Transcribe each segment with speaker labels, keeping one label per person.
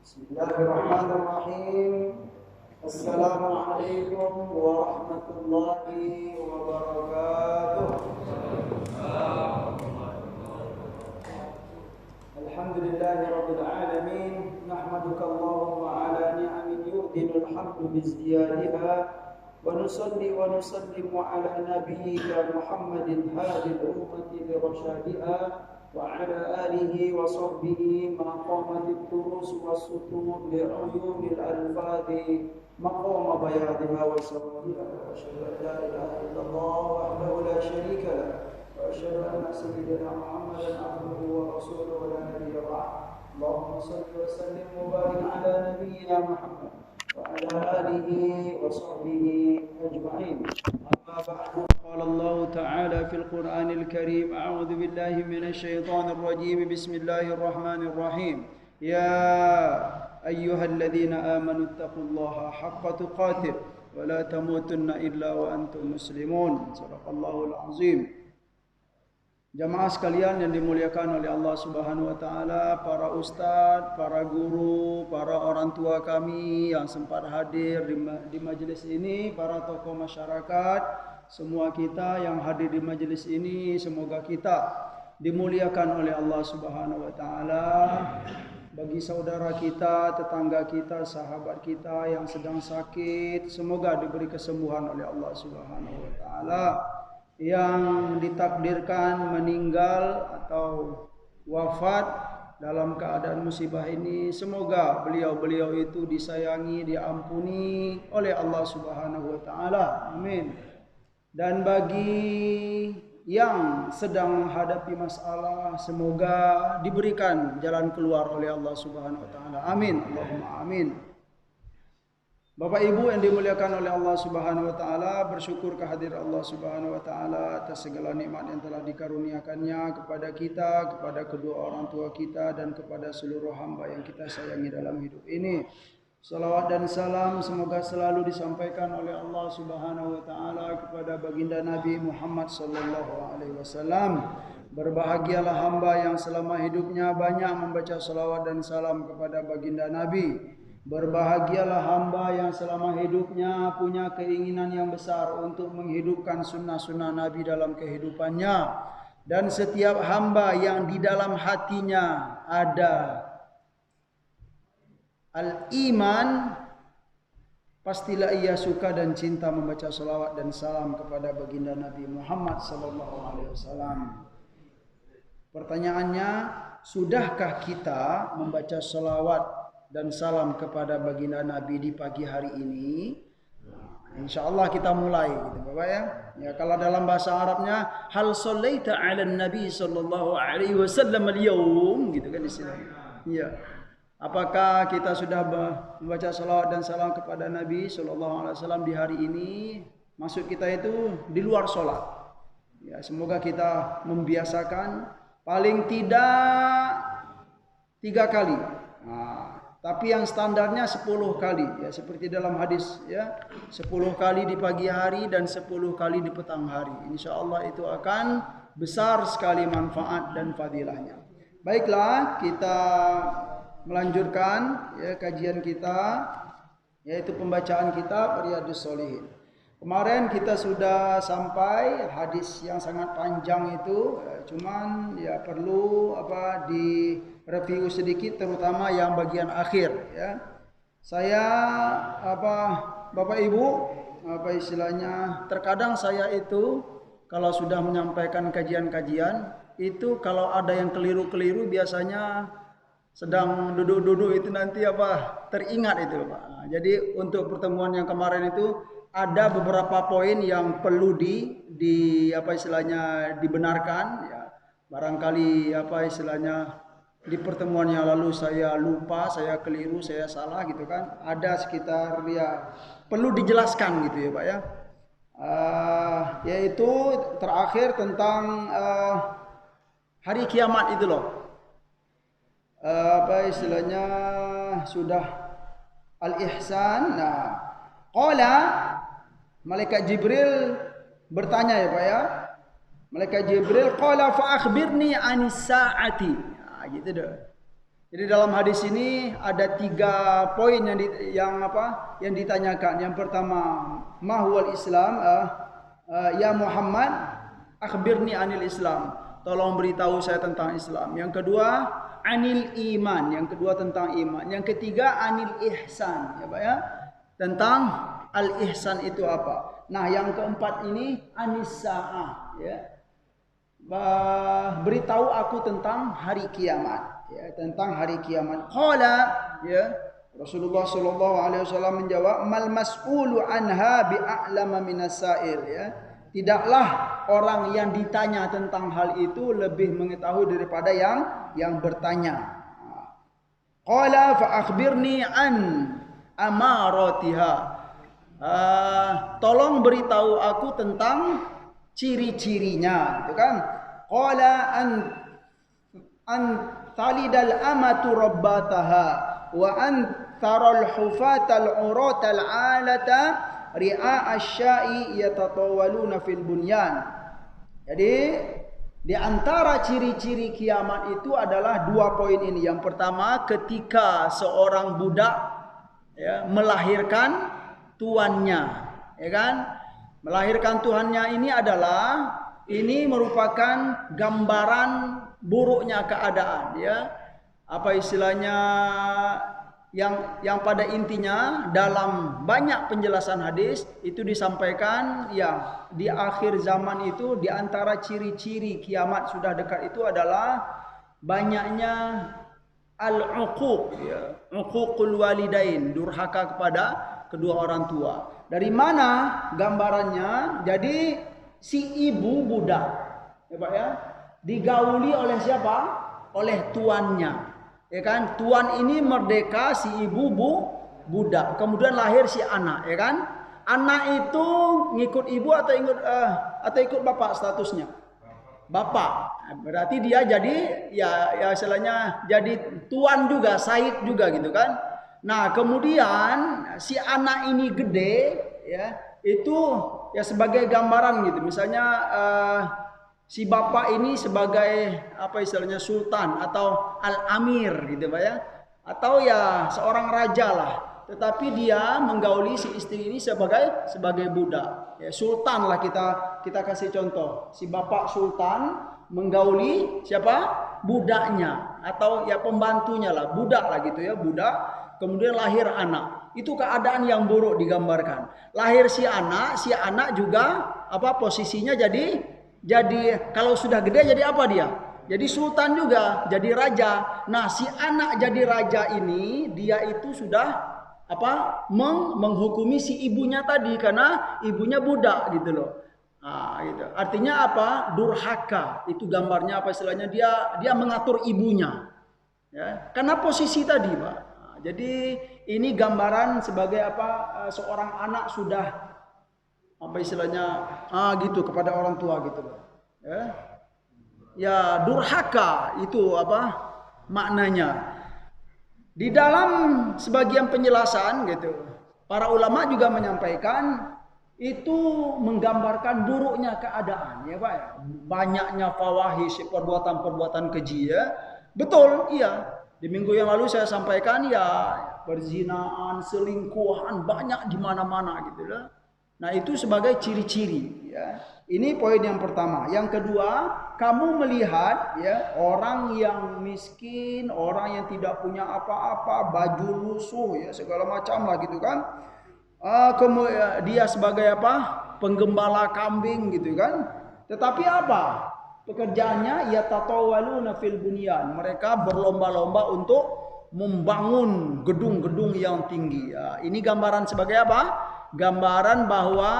Speaker 1: Bismillahirrahmanirrahim. Assalamualaikum warahmatullahi wabarakatuh. Alhamdulillahi rabbil alamin. Nahmaduka Allahumma ala ni'amin yu'dinul hamdu bizdiyadiha. Wa nusalli wa nusallimu ala nabiyyina Muhammadin hadil ummati li rasyadiha. وعلى آله وصحبه ما قامت الدروس والسطور لعيون الألفاظ مقام بياضها وسوادها وأشهد أن لا إله إلا الله وحده لا شريك له وأشهد أن سيدنا محمدا عبده ورسوله لا نبي بعده اللهم صل وسلم وبارك على نبينا محمد وعلى آله وصحبه أجمعين. أما بعد قال الله تعالى في القرآن الكريم أعوذ بالله من الشيطان الرجيم بسم الله الرحمن الرحيم يا أيها الذين آمنوا اتقوا الله حق تقاته ولا تموتن إلا وأنتم مسلمون صدق الله العظيم. Jamaah sekalian yang dimuliakan oleh Allah Subhanahu wa taala, para ustadz, para guru, para orang tua kami yang sempat hadir di majelis ini, para tokoh masyarakat, semua kita yang hadir di majelis ini, semoga kita dimuliakan oleh Allah Subhanahu wa taala. Bagi saudara kita, tetangga kita, sahabat kita yang sedang sakit, semoga diberi kesembuhan oleh Allah Subhanahu wa taala. Yang ditakdirkan meninggal atau wafat dalam keadaan musibah ini, semoga beliau-beliau itu disayangi, diampuni oleh Allah Subhanahu wa taala. Amin. Dan bagi yang sedang menghadapi masalah, semoga diberikan jalan keluar oleh Allah Subhanahu wa taala. Amin. Allahumma amin. Bapak Ibu yang dimuliakan oleh Allah Subhanahu wa taala, bersyukur kehadiran Allah Subhanahu wa taala atas segala nikmat yang telah dikaruniakannya kepada kita, kepada kedua orang tua kita dan kepada seluruh hamba yang kita sayangi dalam hidup ini. Salawat dan salam semoga selalu disampaikan oleh Allah Subhanahu wa taala kepada baginda Nabi Muhammad sallallahu alaihi wasallam. Berbahagialah hamba yang selama hidupnya banyak membaca salawat dan salam kepada baginda Nabi. Berbahagialah hamba yang selama hidupnya punya keinginan yang besar untuk menghidupkan sunnah-sunnah Nabi dalam kehidupannya. Dan setiap hamba yang di dalam hatinya ada al-iman, pastilah ia suka dan cinta membaca salawat dan salam kepada baginda Nabi Muhammad SAW. Pertanyaannya, sudahkah kita membaca salawat dan salam kepada baginda Nabi di pagi hari ini? InsyaAllah kita mulai gitu Bapak ya. Ya, kalau dalam bahasa Arabnya hal sallaita 'ala nabi sallallahu alaihi wasallam al-yawm gitu kan istilahnya. Ya. Apakah kita sudah membaca salawat dan salam kepada Nabi sallallahu alaihi wasallam di hari ini? Maksud kita itu di luar salat. Ya, semoga kita membiasakan paling tidak 3 kali. Nah, tapi yang standarnya 10 kali ya, seperti dalam hadis ya, 10 kali di pagi hari dan 10 kali di petang hari. InsyaAllah itu akan besar sekali manfaat dan fadilahnya. Baiklah, kita melanjutkan ya kajian kita, yaitu pembacaan kitab Riyadhus Shalihin. Kemarin kita sudah sampai hadis yang sangat panjang itu, cuman ya perlu di review sedikit, terutama yang bagian akhir ya. Saya Bapak Ibu, istilahnya, terkadang saya itu kalau sudah menyampaikan kajian-kajian itu kalau ada yang keliru-keliru biasanya sedang duduk-duduk itu nanti teringat itu Pak. Nah, jadi untuk pertemuan yang kemarin itu ada beberapa poin yang perlu dibenarkan ya. Barangkali di pertemuan yang lalu saya lupa, saya keliru, saya salah gitu kan. Ada sekitar ya perlu dijelaskan gitu ya Pak ya. Yaitu terakhir tentang hari kiamat itu loh. Sudah al-ihsan. Nah, qala, malaikat Jibril bertanya ya Pak ya. Malaikat Jibril qala fa akhbirni anis saati. Nah, gitu dah. Jadi dalam hadis ini ada 3 poin yang ditanyakan. Yang pertama, mahwal Islam, ya Muhammad, akhbirni anil Islam. Tolong beritahu saya tentang Islam. Yang kedua, anil iman. Yang kedua tentang iman. Yang ketiga, anil ihsan. Ya Pak ya. Tentang al ihsan itu apa? Nah, yang keempat ini anis sa'ah. Ya. Beritahu aku tentang hari kiamat. Ya, tentang hari kiamat. Qala, ya, Rasulullah sallallahu alaihi wasallam menjawab, mal mas'ulu anha bi'a'lama minas sa'il, ya. Tidaklah orang yang ditanya tentang hal itu lebih mengetahui daripada yang bertanya. Qala fa akhbirni an amaratiha. Tolong beritahu aku tentang ciri-cirinya, gitu kan? Qala an talidal amatu rabbataha wa an taral hufatal uratal alata ri'a asya'i yatatawaluna fil bunyan. Jadi di antara ciri-ciri kiamat itu adalah 2 poin ini. Yang pertama, ketika seorang budak, ya, melahirkan tuannya, ya kan? Melahirkan tuannya ini merupakan gambaran buruknya keadaan, ya. Apa istilahnya, yang pada intinya dalam banyak penjelasan hadis itu disampaikan, ya, di akhir zaman itu di antara ciri-ciri kiamat sudah dekat itu adalah banyaknya al-uquq, ya, uququl walidain, durhaka kepada kedua orang tua. Dari mana gambarannya? Jadi si ibu budak, ya Pak ya, digauli oleh siapa? Oleh tuannya, ya kan? Tuan ini merdeka, si ibu budak. Kemudian lahir si anak, ya kan? Anak itu ngikut ibu atau ikut bapak statusnya? Bapak. Berarti dia jadi ya istilahnya jadi tuan juga, said juga gitu kan? Nah, kemudian si anak ini gede, ya, itu ya sebagai gambaran gitu. Misalnya si bapak ini sebagai apa istilahnya sultan atau al-amir gitu Pak ya. Atau ya seorang raja lah. Tetapi dia menggauli si istri ini sebagai budak. Ya, sultan lah kita kasih contoh. Si bapak sultan menggauli siapa? Budaknya atau ya pembantunya lah, budak lah gitu ya, budak. Kemudian lahir anak. Itu keadaan yang buruk digambarkan. Lahir si anak juga apa posisinya jadi kalau sudah gede jadi apa dia? Jadi sultan juga, jadi raja. Nah, si anak jadi raja ini dia itu sudah apa? Menghukumi si ibunya tadi karena ibunya budak gitu loh. Nah, gitu. Artinya apa? Durhaka. Itu gambarnya apa istilahnya? Dia mengatur ibunya. Ya, karena posisi tadi, Pak. Jadi ini gambaran sebagai apa, seorang anak sudah apa istilahnya gitu kepada orang tua gitu loh. Ya durhaka itu apa maknanya. Di dalam sebagian penjelasan gitu, para ulama juga menyampaikan itu menggambarkan buruknya keadaan, ya Pak ya. Banyaknya fawahish, perbuatan-perbuatan keji, ya. Betul, iya. Di minggu yang lalu saya sampaikan ya perzinaan, selingkuhan banyak di mana-mana gitu loh. Nah, itu sebagai ciri-ciri ya. Ini poin yang pertama. Yang kedua, kamu melihat ya orang yang miskin, orang yang tidak punya apa-apa, baju lusuh ya segala macam lah gitu kan. Dia sebagai apa? Penggembala kambing gitu kan. Tetapi apa? Pekerjaannya ya tatawaluna fil bunyan. Mereka berlomba-lomba untuk membangun gedung-gedung yang tinggi. Ya, ini gambaran sebagai apa? Gambaran bahwa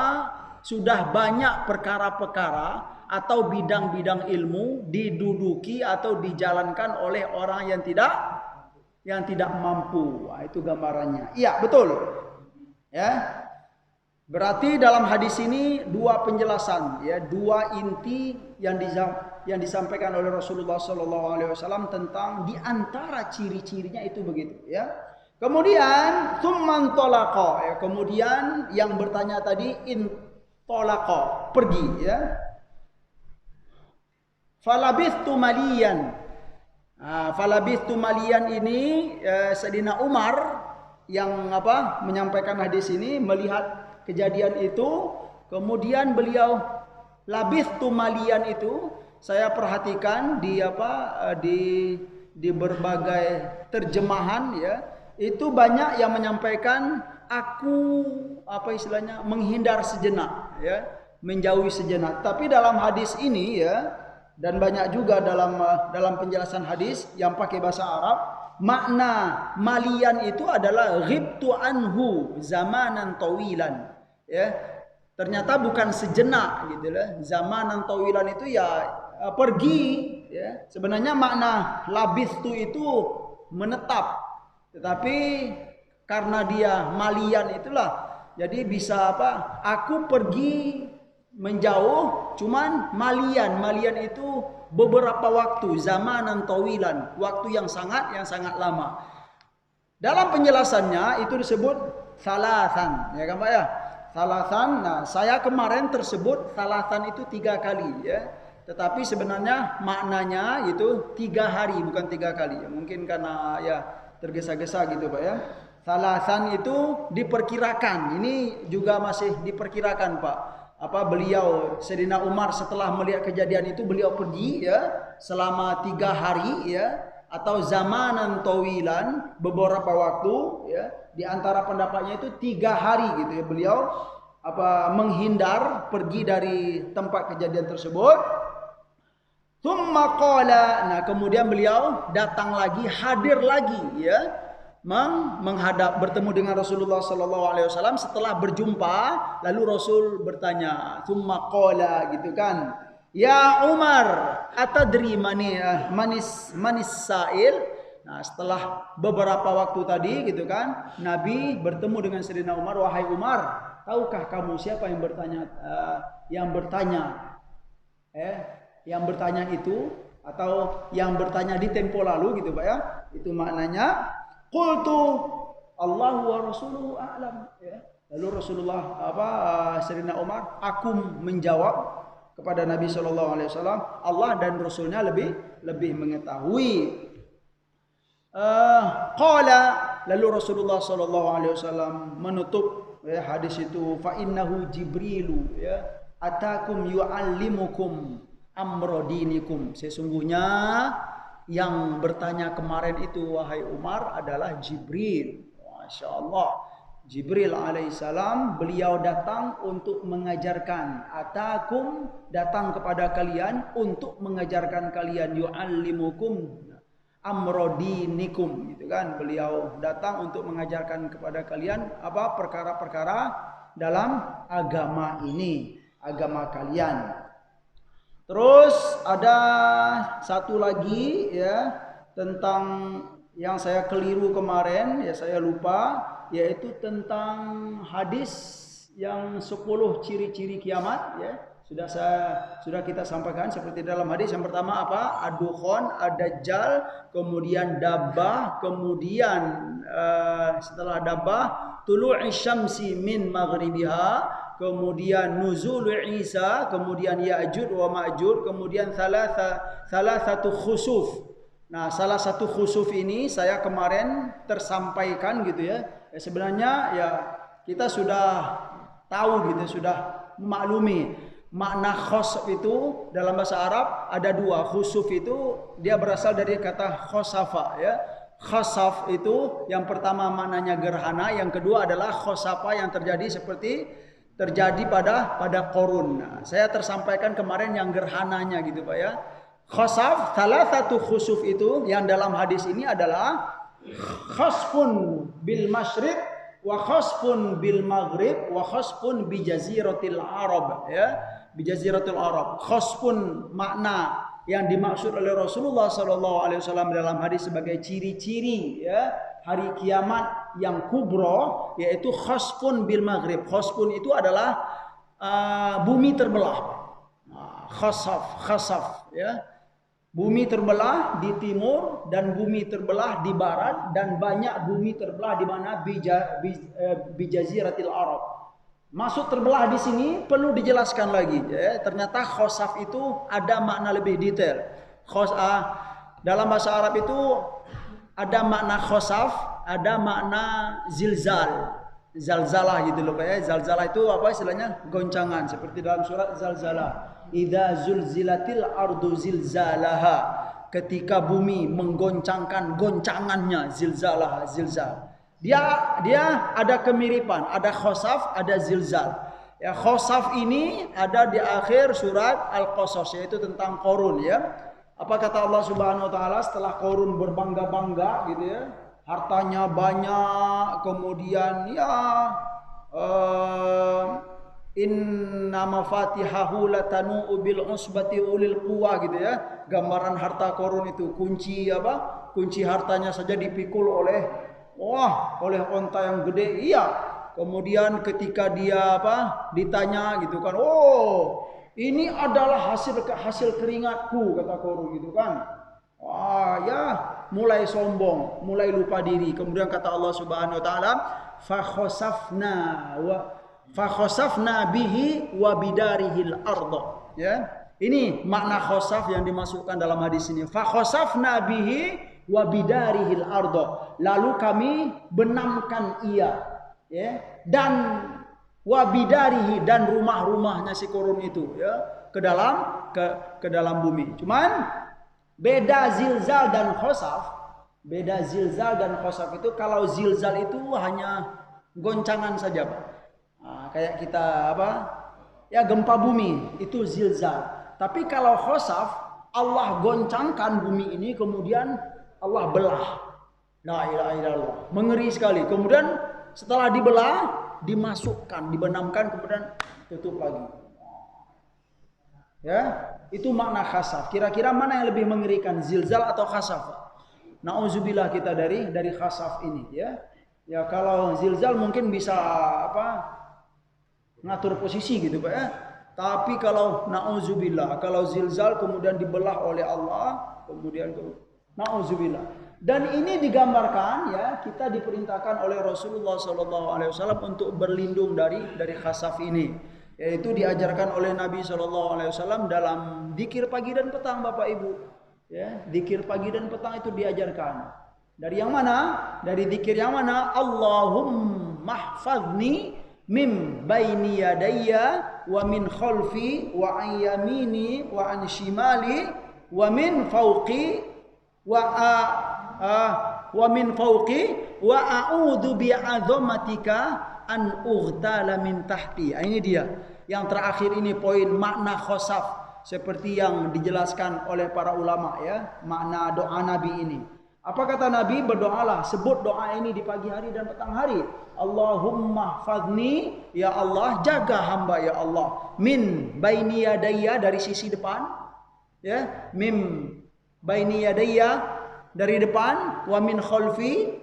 Speaker 1: sudah banyak perkara-perkara atau bidang-bidang ilmu diduduki atau dijalankan oleh orang yang tidak mampu. Wah, itu gambarannya. Iya, betul. Ya. Berarti dalam hadis ini 2 penjelasan, ya, 2 inti yang disampaikan oleh Rasulullah SAW tentang di antara ciri-cirinya itu begitu, ya. Kemudian tsumman talaqa, ya, kemudian yang bertanya tadi intalaqa, pergi, ya. Falabithtu maliyan. Falabithtu maliyan ini Sayyidina Umar yang menyampaikan hadis ini melihat kejadian itu, kemudian beliau labithtu maliyan itu saya perhatikan di berbagai terjemahan ya, itu banyak yang menyampaikan aku menghindar sejenak ya, menjauhi sejenak. Tapi dalam hadis ini ya, dan banyak juga dalam penjelasan hadis yang pakai bahasa Arab, makna malian itu adalah ghibtu anhu zamanan tawilan ya. Ternyata bukan sejenak gitu lah. Zamanan tawilan itu ya pergi ya. Sebenarnya makna labithtu itu menetap. Tetapi karena dia malian itulah, jadi bisa aku pergi menjauh, cuman malian itu beberapa waktu, zamanan tawilan, waktu yang sangat lama. Dalam penjelasannya itu disebut salasan, ya kan Pak ya? Salasan. Nah, saya kemarin tersebut salasan itu 3 kali ya. Tetapi sebenarnya maknanya itu 3 hari, bukan 3 kali. Mungkin karena ya tergesa-gesa gitu Pak ya. Salasan itu diperkirakan, ini juga masih diperkirakan Pak. Beliau Sayyidina Umar setelah melihat kejadian itu beliau pergi ya selama 3 hari ya, atau zamanan tawilan, beberapa waktu ya. Di antara pendapatnya itu 3 hari gitu ya, beliau menghindar pergi dari tempat kejadian tersebut. Tsumma qala, nah kemudian beliau datang lagi, hadir lagi ya, menghadap bertemu dengan Rasulullah sallallahu alaihi wasallam. Setelah berjumpa lalu Rasul bertanya, tsumma qala gitu kan, ya Umar atadri manis sa'il. Nah, setelah beberapa waktu tadi gitu kan, Nabi bertemu dengan Sayyidina Umar, wahai Umar, tahukah kamu siapa yang bertanya yang bertanya itu, atau yang bertanya di tempo lalu gitu Pak ya. Itu maknanya qultu Allahu wa rasuluhu a'lam ya. Lalu Rasulullah Sayyidina Umar, aku menjawab kepada Nabi sallallahu alaihi wasallam, Allah dan Rasulnya lebih mengetahui. Qala, lalu Rasulullah sallallahu alaihi wasallam menutup ya, hadis itu, fa innahu Jibrilu ya atakum yu'allimukum amrodinikum. Sesungguhnya yang bertanya kemarin itu wahai Umar adalah Jibril. Masya Allah, Jibril alaihissalam, beliau datang untuk mengajarkan, atakum, datang kepada kalian untuk mengajarkan kalian, yu'allimukum amrodinikum gitu kan. Beliau datang untuk mengajarkan kepada kalian perkara-perkara dalam agama ini, agama kalian. Terus ada satu lagi ya, tentang yang saya keliru kemarin ya, saya lupa, yaitu tentang hadis yang 10 ciri-ciri kiamat ya. Sudah kita sampaikan seperti dalam hadis yang pertama ad-dukhon, ad-dajjal, kemudian dabbah, kemudian setelah dabbah tulu'i syamsi min maghribiha, kemudian nuzul Isa, kemudian Ya'juj wa Ma'juj, kemudian salah satu khusuf. Nah, salah satu khusuf ini saya kemarin tersampaikan gitu ya. Sebenarnya ya kita sudah tahu gitu, sudah memaklumi makna khosf itu dalam bahasa Arab ada 2. Khusuf itu dia berasal dari kata khosafa ya. Khosaf itu yang pertama maknanya gerhana, yang kedua adalah khosafa yang terjadi pada Qorun. Nah, saya tersampaikan kemarin yang gerhananya gitu Pak ya. Khosaf, salah satu khusuf itu yang dalam hadis ini adalah khosfun bil masyriq wa khosfun bil maghrib wa khosfun bi jaziratil Arab ya. Bi jaziratil Arab. Khosfun makna yang dimaksud oleh Rasulullah sallallahu alaihi wasallam dalam hadis sebagai ciri-ciri ya hari kiamat yang kubro, yaitu khosfun bil maghrib. Khosfun itu adalah bumi terbelah. Khasaf ya. Bumi terbelah di timur dan bumi terbelah di barat, dan banyak bumi terbelah di mana bi jaziratil Arab. Masuk terbelah di sini perlu dijelaskan lagi ya. Ternyata khosaf itu ada makna lebih detail.
Speaker 2: dalam bahasa Arab itu ada makna khosaf, ada makna zilzal. Zalzalah gitu loh Pak ya. Zalzalah itu apa istilahnya? Goncangan, seperti dalam surat Zalzalah. Idza zulzilatil ardu zilzalaha. Ketika bumi menggoncangkan goncangannya, zilzalah, zilzal. Dia ada kemiripan, ada khosaf, ada zilzal. Ya, khosaf ini ada di akhir surat Al-Qasas, yaitu tentang Qarun ya. Apa kata Allah Subhanahu wa taala setelah Qarun berbangga-bangga gitu ya? Hartanya banyak, kemudian ya inna mafatihahu latanu bil usbati ulil quwah gitu ya. Gambaran harta Qarun itu kunci apa? Kunci hartanya saja dipikul oleh onta yang gede. Iya. Kemudian ketika dia ditanya gitu kan, "Oh, ini adalah hasil keringatku," kata Qarun gitu kan. Wah, ya mulai sombong, mulai lupa diri. Kemudian kata Allah Subhanahu wa taala, fa khosafna bihi wa bidarihil ardh. Ya. Ini makna khosaf yang dimasukkan dalam hadis ini. Fa khosafna bihi wa bidarihil ardh. Lalu kami benamkan ia, ya, dan wa bidarihi, dan rumah-rumahnya si Qarun itu ya ke dalam bumi. Cuman beda zilzal dan khosaf. Beda zilzal dan khosaf itu, kalau zilzal itu hanya goncangan saja, Pak. Nah, kayak kita ya gempa bumi, itu zilzal. Tapi kalau khosaf, Allah goncangkan bumi ini, kemudian Allah belah. La ilaha illallah. Mengeri sekali. Kemudian setelah dibelah, dimasukkan, dibenamkan, kemudian tutup lagi. Ya, itu makna khasaf. Kira-kira mana yang lebih mengerikan, zilzal atau khasaf? Nauzubillah kita dari khasaf ini ya. Ya kalau zilzal mungkin bisa ngatur posisi gitu Pak ya. Tapi kalau nauzubillah, kalau zilzal kemudian dibelah oleh Allah, kemudian nauzubillah. Dan ini digambarkan ya, kita diperintahkan oleh Rasulullah SAW untuk berlindung dari khasaf ini. Yaitu diajarkan oleh Nabi SAW dalam dzikir pagi dan petang Bapak Ibu. Ya, dzikir pagi dan petang itu diajarkan. Dari yang mana? Dari dzikir yang mana? Allahumma hfazni min baini yadayya wa min khalfi wa an yamini wa an shimali wa min fawqi wa min fawqi wa a'udzu bi'azamatika an ughtal min tahti. Ini dia. Yang terakhir ini poin makna khosaf, seperti yang dijelaskan oleh para ulama ya, makna doa Nabi ini. Apa kata Nabi? Berdoalah, sebut doa ini di pagi hari dan petang hari. Allahumma hfazni, ya Allah jaga hamba ya Allah, min baini yadayya, dari sisi depan ya, min baini yadayya dari depan, wa min khalfi,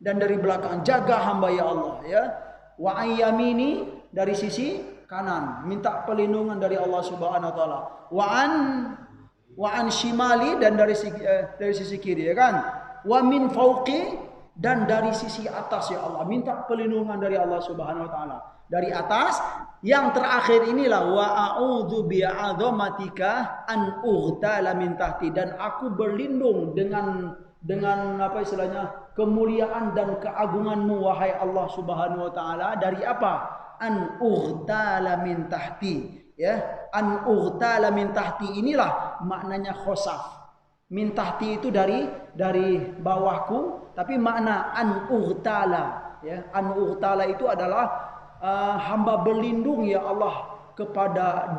Speaker 2: dan dari belakang, jaga hamba ya Allah ya. Wa ayyamini, dari sisi kanan, minta perlindungan dari Allah Subhanahu wa taala. Wa an shimali, dan dari sisi kiri ya kan. Wa min fauqi, dan dari sisi atas ya Allah, minta perlindungan dari Allah Subhanahu wa taala. Dari atas, yang terakhir inilah wa a'udzu bi'adzamatika an ughtal min tahti, dan aku berlindung dengan kemuliaan dan keagunganmu wahai Allah Subhanahu wa taala, dari apa? An ughtal min tahti ya. An ughtal min tahti inilah maknanya khosaf. Min tahti itu dari bawahku, tapi makna an ughtala ya. An ughtala itu adalah hamba berlindung ya Allah kepada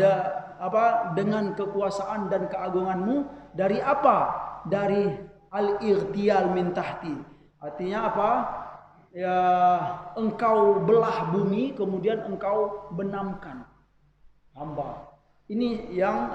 Speaker 2: dengan kekuasaan dan keagunganmu dari apa? Dari al-ightiyal min tahti. Artinya apa? Ya, engkau belah bumi, kemudian engkau benamkan hamba. Ini yang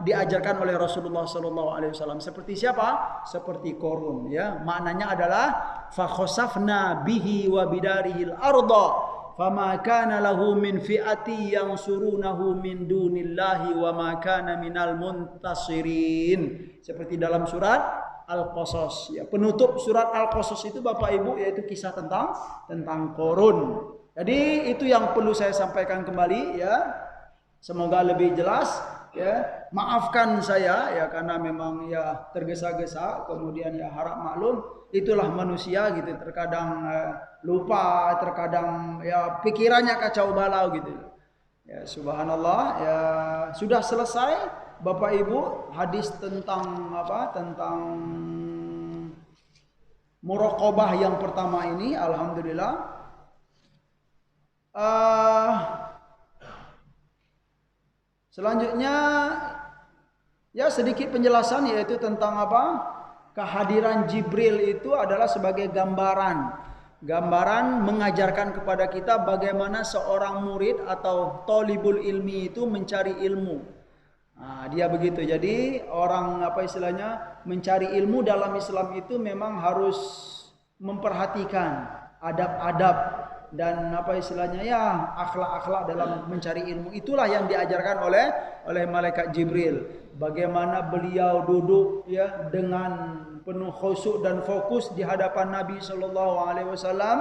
Speaker 2: diajarkan oleh Rasulullah SAW. Seperti siapa? Seperti Qarun ya. Maknanya adalah fa khosafna bihi wa bidarihil arda fama kana lahu min fi'ati yansurunahu min dunillahi wa ma kana minal muntasirin. Seperti dalam surat Al-Qasas ya. Penutup surat Al-Qasas itu Bapak Ibu yaitu kisah tentang Qarun. Jadi itu yang perlu saya sampaikan kembali ya. Semoga lebih jelas ya, maafkan saya ya karena memang ya tergesa-gesa, kemudian ya harap maklum, itulah manusia gitu, terkadang lupa, terkadang ya pikirannya kacau balau gitu. Ya subhanallah, ya sudah selesai Bapak Ibu hadis tentang apa? Tentang muraqabah yang pertama ini, alhamdulillah. Selanjutnya ya sedikit penjelasan, yaitu tentang apa? Kehadiran Jibril itu adalah sebagai gambaran mengajarkan kepada kita bagaimana seorang murid atau thalibul ilmi itu mencari ilmu. Nah, dia begitu. Jadi orang apa istilahnya mencari ilmu dalam Islam itu memang harus memperhatikan adab-adab dan apa istilahnya ya akhlak-akhlak dalam mencari ilmu. Itulah yang diajarkan oleh malaikat Jibril. Bagaimana beliau duduk ya dengan penuh khusyuk dan fokus di hadapan Nabi sallallahu alaihi wasallam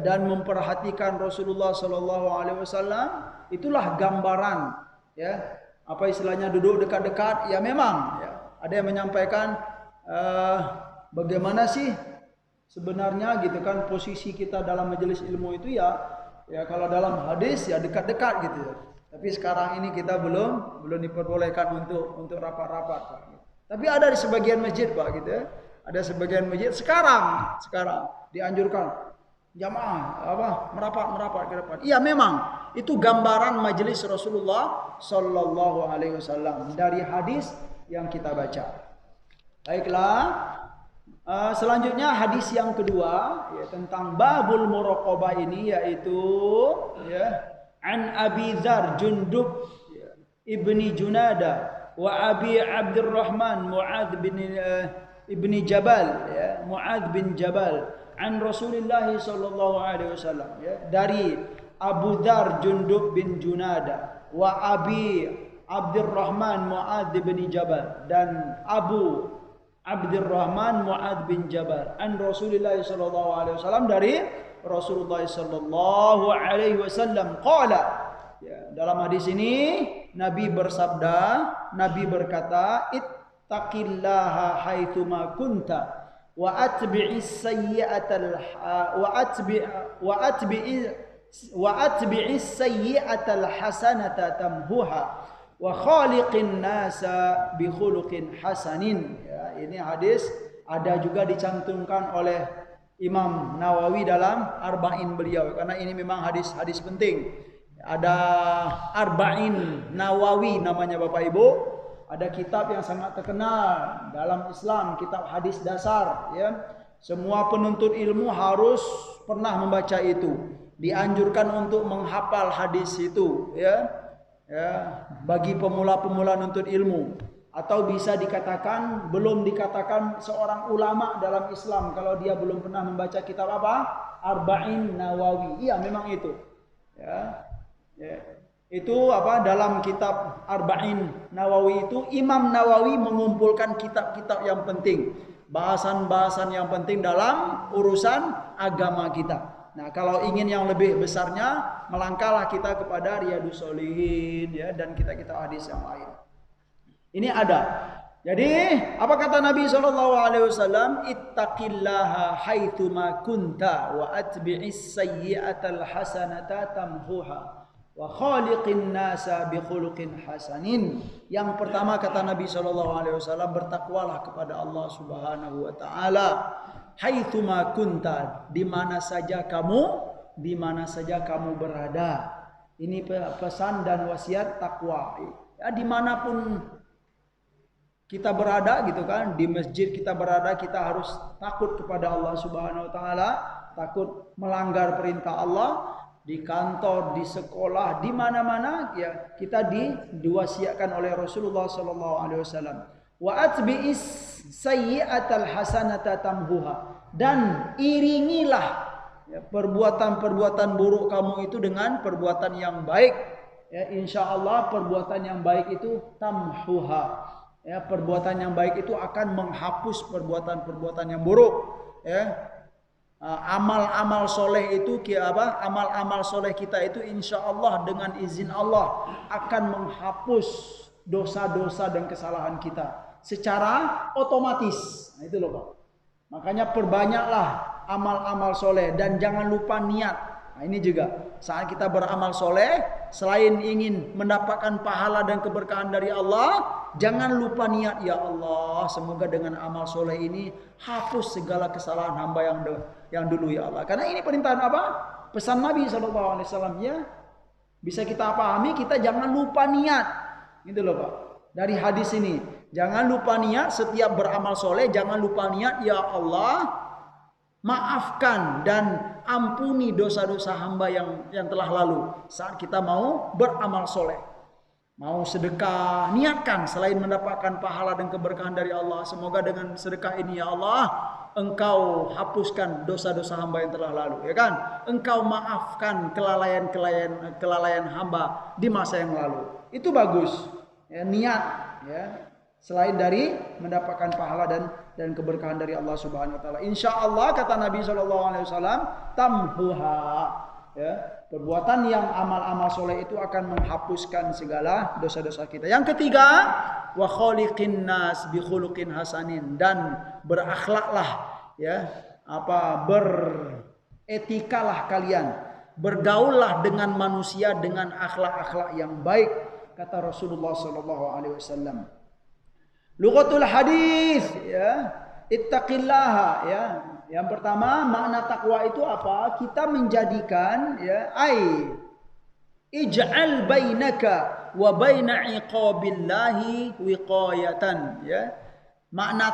Speaker 2: dan memperhatikan Rasulullah sallallahu alaihi wasallam. Itulah gambaran ya. Apa istilahnya duduk dekat-dekat ya memang ya. Ada yang menyampaikan bagaimana sih sebenarnya gitu kan posisi kita dalam majelis ilmu itu ya kalau dalam hadis ya dekat-dekat gitu. Tapi sekarang ini kita belum diperbolehkan untuk rapat-rapat Pak. Tapi ada di sebagian masjid Pak gitu ya. Ada sebagian masjid sekarang dianjurkan jamaah apa merapat ke depan. Iya memang itu gambaran majelis Rasulullah sallallahu alaihi wasallam dari hadis yang kita baca. Baiklah. Selanjutnya hadis yang kedua ya, tentang babul muraqabah ini, yaitu ya an Abi Dzar Jundub ya, ibni Junada wa Abi Abdurrahman Muadz ibni Jabal ya, Muadz bin Jabal an Rasulillah sallallahu alaihi wasallam ya, dari Abu Dzar Jundub bin Junada wa Abi Abdurrahman Muadz bin Jabal dan Abu Abdurrahman Muadz bin Jabal an Rasulullah sallallahu alaihi wasallam, dari Rasulullah sallallahu alaihi wasallam qala ya, dalam hadis ini Nabi bersabda, Nabi berkata, ittaqillaha haitsuma kunta wa atbi'is sayyi'atal wa atbi'is sayyi'atal hasanata tamhuha wa khaliqin nasa bi khuluqin hasanin. Ya, ini hadis ada juga dicantumkan oleh Imam Nawawi dalam Arba'in beliau, karena ini memang hadis penting. Ada Arba'in Nawawi namanya Bapak Ibu. Ada kitab yang sangat terkenal dalam Islam, kitab hadis dasar ya. Semua penuntut ilmu harus pernah membaca itu. Dianjurkan untuk menghafal hadis itu ya. Ya, bagi pemula-pemula nuntut ilmu, atau bisa dikatakan belum dikatakan seorang ulama dalam Islam kalau dia belum pernah membaca kitab apa? Arba'in Nawawi. Iya, memang itu. Ya. Itu apa? Dalam kitab Arba'in Nawawi itu Imam Nawawi mengumpulkan kitab-kitab yang penting, bahasan-bahasan yang penting dalam urusan agama kita. Nah, kalau ingin yang lebih besarnya, melangkahlah kita kepada Riyadhus Shalihin ya, dan kita hadis yang lain. Ini ada. Jadi, apa kata Nabi sallallahu alaihi wasallam? Ittaqillaha haitsuma kunta wa atbi'is sayyi'atal hasanata tamhuha wa khaliqin nasa bi khuluqin hasanin. Yang pertama kata Nabi sallallahu alaihi wasallam, bertakwalah kepada Allah Subhanahu wa taala. Haitsuma kunta, di mana saja kamu berada. Ini pesan dan wasiat takwa. Ya, dimanapun kita berada gitu kan, di masjid kita berada, kita harus takut kepada Allah Subhanahu wa taala, takut melanggar perintah Allah. Di kantor, di sekolah, di mana-mana ya kita diwasiatkan oleh Rasulullah sallallahu alaihi wasallam. Wa atbi'is sayyi'atal hasanata tamhuha, dan iringilah ya, perbuatan-perbuatan buruk kamu itu dengan perbuatan yang baik. Ya, insyaallah perbuatan yang baik itu tamhuha. Ya, perbuatan yang baik itu akan menghapus perbuatan-perbuatan yang buruk. Ya. Amal-amal soleh itu amal-amal soleh kita itu insyaallah dengan izin Allah akan menghapus dosa-dosa dan kesalahan kita secara otomatis. Nah, itu loh Pak. Makanya perbanyaklah amal-amal soleh dan jangan lupa niat. Nah, ini juga saat kita beramal soleh, selain ingin mendapatkan pahala dan keberkahan dari Allah, jangan lupa niat, ya Allah, semoga dengan amal soleh ini hapus segala kesalahan hamba yang dulu ya Allah. Karena ini perintahan apa? Pesan Nabi SAW ya. Bisa kita pahami, kita jangan lupa niat. Gitu loh Pak. Dari hadis ini, jangan lupa niat setiap beramal soleh, jangan lupa niat, ya Allah, maafkan dan ampuni dosa-dosa hamba yang telah lalu. Saat kita mau beramal soleh, mau sedekah, niatkan selain mendapatkan pahala dan keberkahan dari Allah, semoga dengan sedekah ini ya Allah, Engkau hapuskan dosa-dosa hamba yang telah lalu, ya kan? Engkau maafkan kelalaian hamba di masa yang lalu. Itu bagus. Ya, niat ya. Selain dari mendapatkan pahala dan keberkahan dari Allah Subhanahu wa taala. Insyaallah kata Nabi sallallahu alaihi wasallam, tamhuha ya. Perbuatan yang amal-amal soleh itu akan menghapuskan segala dosa-dosa kita. Yang ketiga, wa khaliqin nas bi khuluqin hasanin, dan berakhlaklah ya, beretikalah kalian, bergaullah dengan manusia dengan akhlak-akhlak yang baik, kata Rasulullah sallallahu alaihi wasallam. Lughatul hadis ya, ittaqillaha ya. Yang pertama, makna takwa itu apa? Kita menjadikan ya, ij'al bainaka wa baina iqabillahi wiqayatan ya. Makna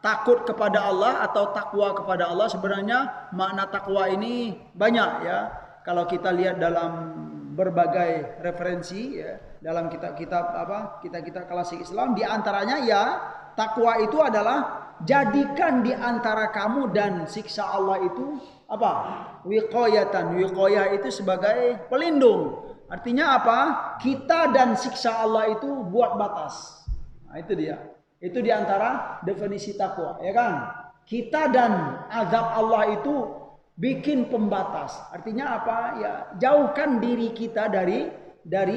Speaker 2: takut kepada Allah atau takwa kepada Allah, sebenarnya makna takwa ini banyak ya. Kalau kita lihat dalam berbagai referensi ya, dalam kitab-kitab klasik Islam, di antaranya ya, takwa itu adalah jadikan di antara kamu dan siksa Allah itu apa? Wiqayatan. Wiqayah itu sebagai pelindung. Artinya apa? Kita dan siksa Allah itu buat batas. Nah, itu dia. Itu di antara definisi takwa, ya kan? Kita dan azab Allah itu bikin pembatas. Artinya apa? Ya, jauhkan diri kita dari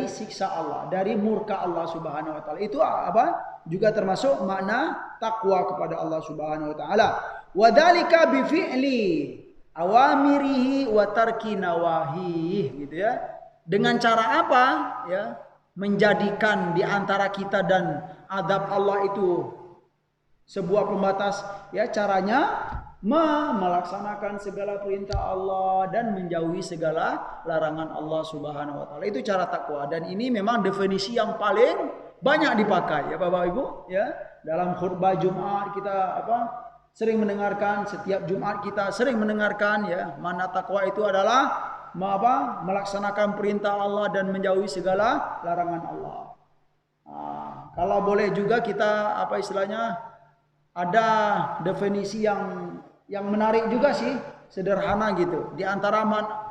Speaker 2: siksa Allah, dari murka Allah Subhanahu wa taala. Itu apa? Juga termasuk makna takwa kepada Allah Subhanahu wa taala. Wa dzalika bi fi'li awamirihi wa tarki nawahihi, gitu ya. Dengan cara apa? Ya, menjadikan di antara kita dan azab Allah itu sebuah pembatas, ya, caranya melaksanakan segala perintah Allah dan menjauhi segala larangan Allah Subhanahu wa taala. Itu cara takwa, dan ini memang definisi yang paling banyak dipakai ya Bapak Ibu ya. Dalam khutbah Jumat kita sering mendengarkan, setiap Jumat kita sering mendengarkan ya, mana takwa itu adalah melaksanakan perintah Allah dan menjauhi segala larangan Allah. Kalau boleh juga kita ada definisi yang menarik juga sih, sederhana gitu. Di antara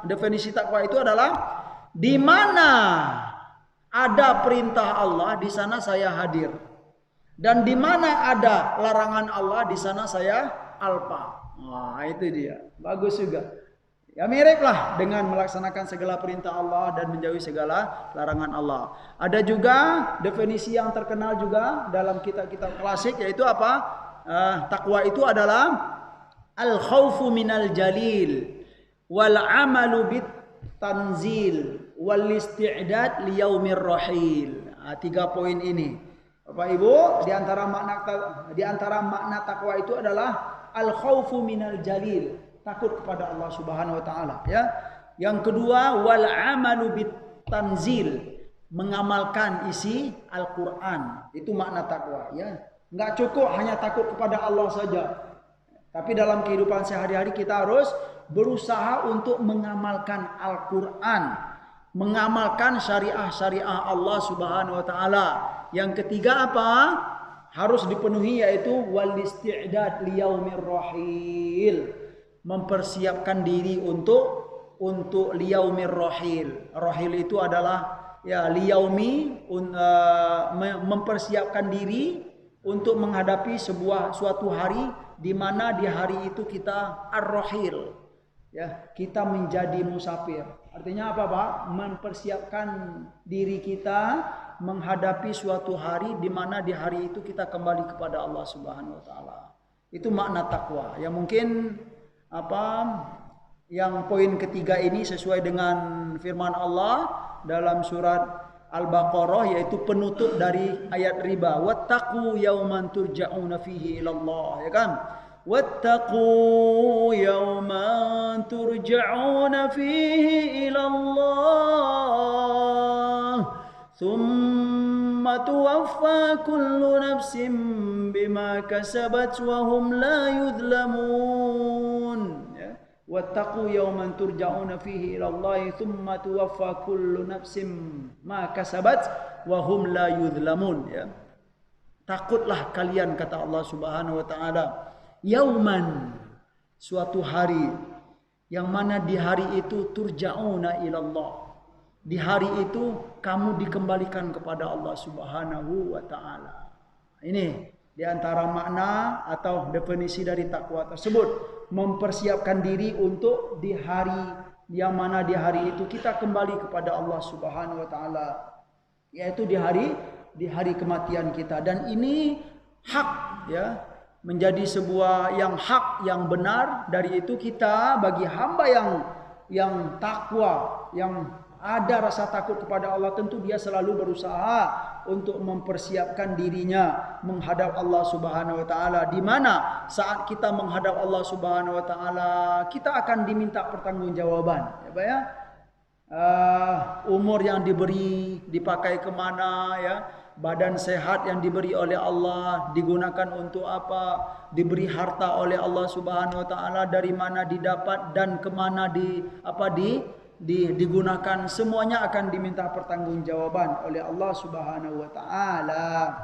Speaker 2: definisi takwa itu adalah di mana ada perintah Allah, di sana saya hadir. Dan di mana ada larangan Allah, di sana saya alpa. Wah, itu dia. Bagus juga. Ya, miriplah dengan melaksanakan segala perintah Allah dan menjauhi segala larangan Allah. Ada juga definisi yang terkenal juga dalam kitab-kitab klasik, yaitu apa? Takwa itu adalah al-khawfu minal jalil wal amalu bit tanzil wal isti'dad li yaumir rahil. 3 poin ini, Bapak Ibu, di antara makna takwa itu adalah al-khawfu minal jalil, takut kepada Allah Subhanahu wa taala ya. Yang kedua, wal amalu bit tanzil, mengamalkan isi Al-Qur'an. Itu makna takwa ya. Enggak cukup hanya takut kepada Allah saja. Tapi dalam kehidupan sehari-hari kita harus berusaha untuk mengamalkan Al-Qur'an, mengamalkan syariah-syariah Allah Subhanahu wa taala. Yang ketiga apa? Harus dipenuhi, yaitu wal isti'dad liyaumir rahil, mempersiapkan diri untuk liyaumir rahil. Rahil itu adalah ya liyaumi, mempersiapkan diri untuk menghadapi suatu hari di mana di hari itu kita ar-rahil. ya, kita menjadi musafir. Artinya apa, Pak? Mempersiapkan diri kita menghadapi suatu hari di mana di hari itu kita kembali kepada Allah Subhanahu wa taala. Itu makna takwa. Ya mungkin yang poin ketiga ini sesuai dengan firman Allah dalam surat Al-Baqarah, yaitu penutup dari ayat riba. Wattaqu yawman turja'una fihi ilallah, ya kan? Wattaqu yawman turja'una fihi ilallah thumma tuwaffa kullu nafsin bima kasabat wa hum la yudhlamun. Wattaqu yawman turja'una fihi ila Allah thumma tuwaffa kullu nafsin ma kasabat wa hum la yudhlamun, ya. Takutlah kalian, kata Allah Subhanahu wa taala, yauman, suatu hari yang mana di hari itu turja'una ila Allah. Di hari itu kamu dikembalikan kepada Allah Subhanahu wa taala. Ini di antara makna atau definisi dari takwa tersebut. Mempersiapkan diri untuk di hari yang mana di hari itu kita kembali kepada Allah Subhanahu wa taala, yaitu di hari kematian kita. Dan ini hak, ya, menjadi sebuah yang hak, yang benar. Dari itu kita bagi hamba yang takwa, yang ada rasa takut kepada Allah, tentu dia selalu berusaha untuk mempersiapkan dirinya menghadap Allah Subhanahu wa taala, di mana saat kita menghadap Allah Subhanahu wa taala kita akan diminta pertanggungjawaban, ya Pak, ya. Umur yang diberi dipakai kemana, ya. Badan sehat yang diberi oleh Allah digunakan untuk apa? Diberi harta oleh Allah Subhanahu wa taala, dari mana didapat dan kemana digunakan, semuanya akan diminta pertanggungjawaban oleh Allah Subhanahu wa taala.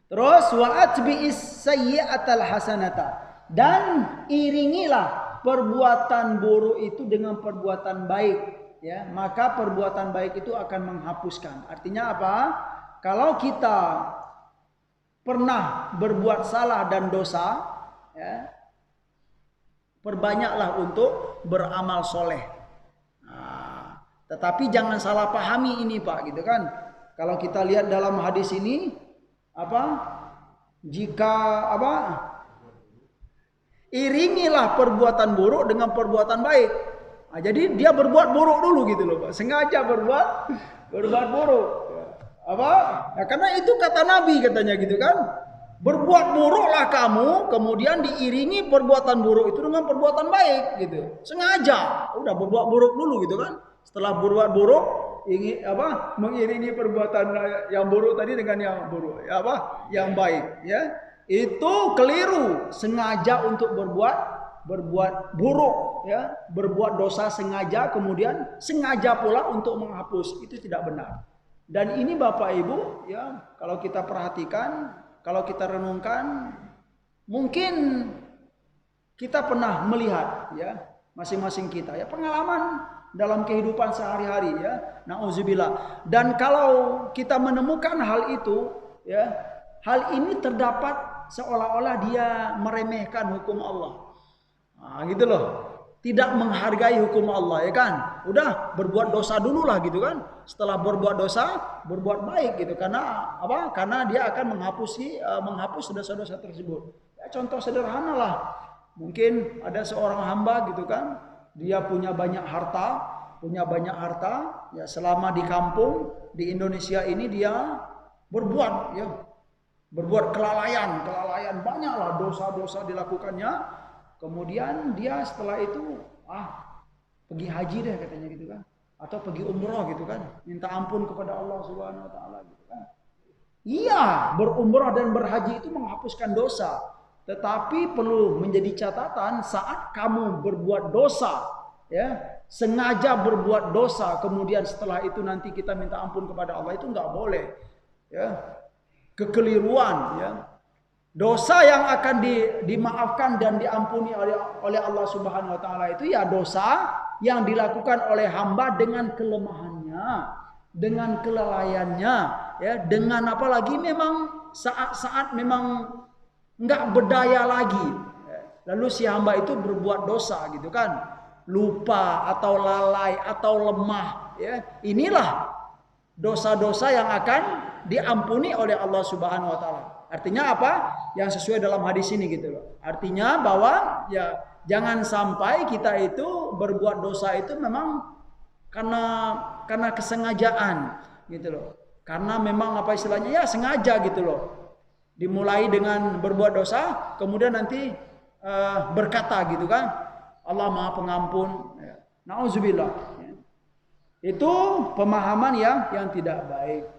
Speaker 2: Terus wa atbi'is sayyi'atal hasanata, dan iringilah perbuatan buruk itu dengan perbuatan baik, ya, maka perbuatan baik itu akan menghapuskan. Artinya apa? Kalau kita pernah berbuat salah dan dosa, ya, perbanyaklah untuk beramal soleh. Tetapi jangan salah pahami ini, Pak, gitu kan. Kalau kita lihat dalam hadis ini, iringilah perbuatan buruk dengan perbuatan baik. Nah, jadi dia berbuat buruk dulu gitu loh, Pak. Sengaja berbuat buruk. Ya, karena itu kata Nabi, katanya gitu kan. Berbuat buruklah kamu, kemudian diiringi perbuatan buruk itu dengan perbuatan baik gitu. Sengaja udah berbuat buruk dulu gitu kan. Setelah berbuat buruk, mengiringi perbuatan yang buruk tadi dengan yang buruk, yang baik, ya. Itu keliru. Sengaja untuk berbuat buruk, ya, berbuat dosa sengaja, kemudian sengaja pula untuk menghapus, itu tidak benar. Dan ini Bapak Ibu, ya, kalau kita perhatikan, kalau kita renungkan, mungkin kita pernah melihat, ya, masing-masing kita, ya, pengalaman dalam kehidupan sehari-hari, ya, na'udzubillah. Dan kalau kita menemukan hal itu, ya, hal ini terdapat seolah-olah dia meremehkan hukum Allah, gitu loh, tidak menghargai hukum Allah, ya kan. Udah berbuat dosa dulu lah gitu kan. Setelah berbuat dosa, berbuat baik gitu. Karena apa? Karena dia akan menghapus dosa-dosa tersebut. Ya, contoh sederhana lah. Mungkin ada seorang hamba gitu kan. Dia punya banyak harta, ya, selama di kampung di Indonesia ini dia berbuat kelalaian, banyaklah dosa-dosa dilakukannya. Kemudian dia setelah itu pergi haji deh katanya gitu kan, atau pergi umroh gitu kan, minta ampun kepada Allah Subhanahu wa taala gitu kan. Iya, berumroh dan berhaji itu menghapuskan dosa. Tetapi perlu menjadi catatan, saat kamu berbuat dosa, ya, sengaja berbuat dosa, kemudian setelah itu nanti kita minta ampun kepada Allah, itu nggak boleh, ya. Kekeliruan, ya. Dosa yang akan dimaafkan dan diampuni oleh Allah Subhanahu wa taala itu ya dosa yang dilakukan oleh hamba dengan kelemahannya, dengan kelalaiannya, ya, dengan apalagi memang saat-saat memang nggak berdaya lagi, lalu si hamba itu berbuat dosa gitu kan, lupa atau lalai atau lemah, ya, inilah dosa-dosa yang akan diampuni oleh Allah Subhanahu wa taala. Artinya apa? Yang sesuai dalam hadis ini gitu loh. Artinya bahwa ya jangan sampai kita itu berbuat dosa itu memang karena kesengajaan gitu loh. Karena memang apa istilahnya ya sengaja gitu loh. Dimulai dengan berbuat dosa, kemudian nanti berkata gitu kan, Allah Maha Pengampun. Ya. Nauzubillah. Ya. Itu pemahaman yang tidak baik.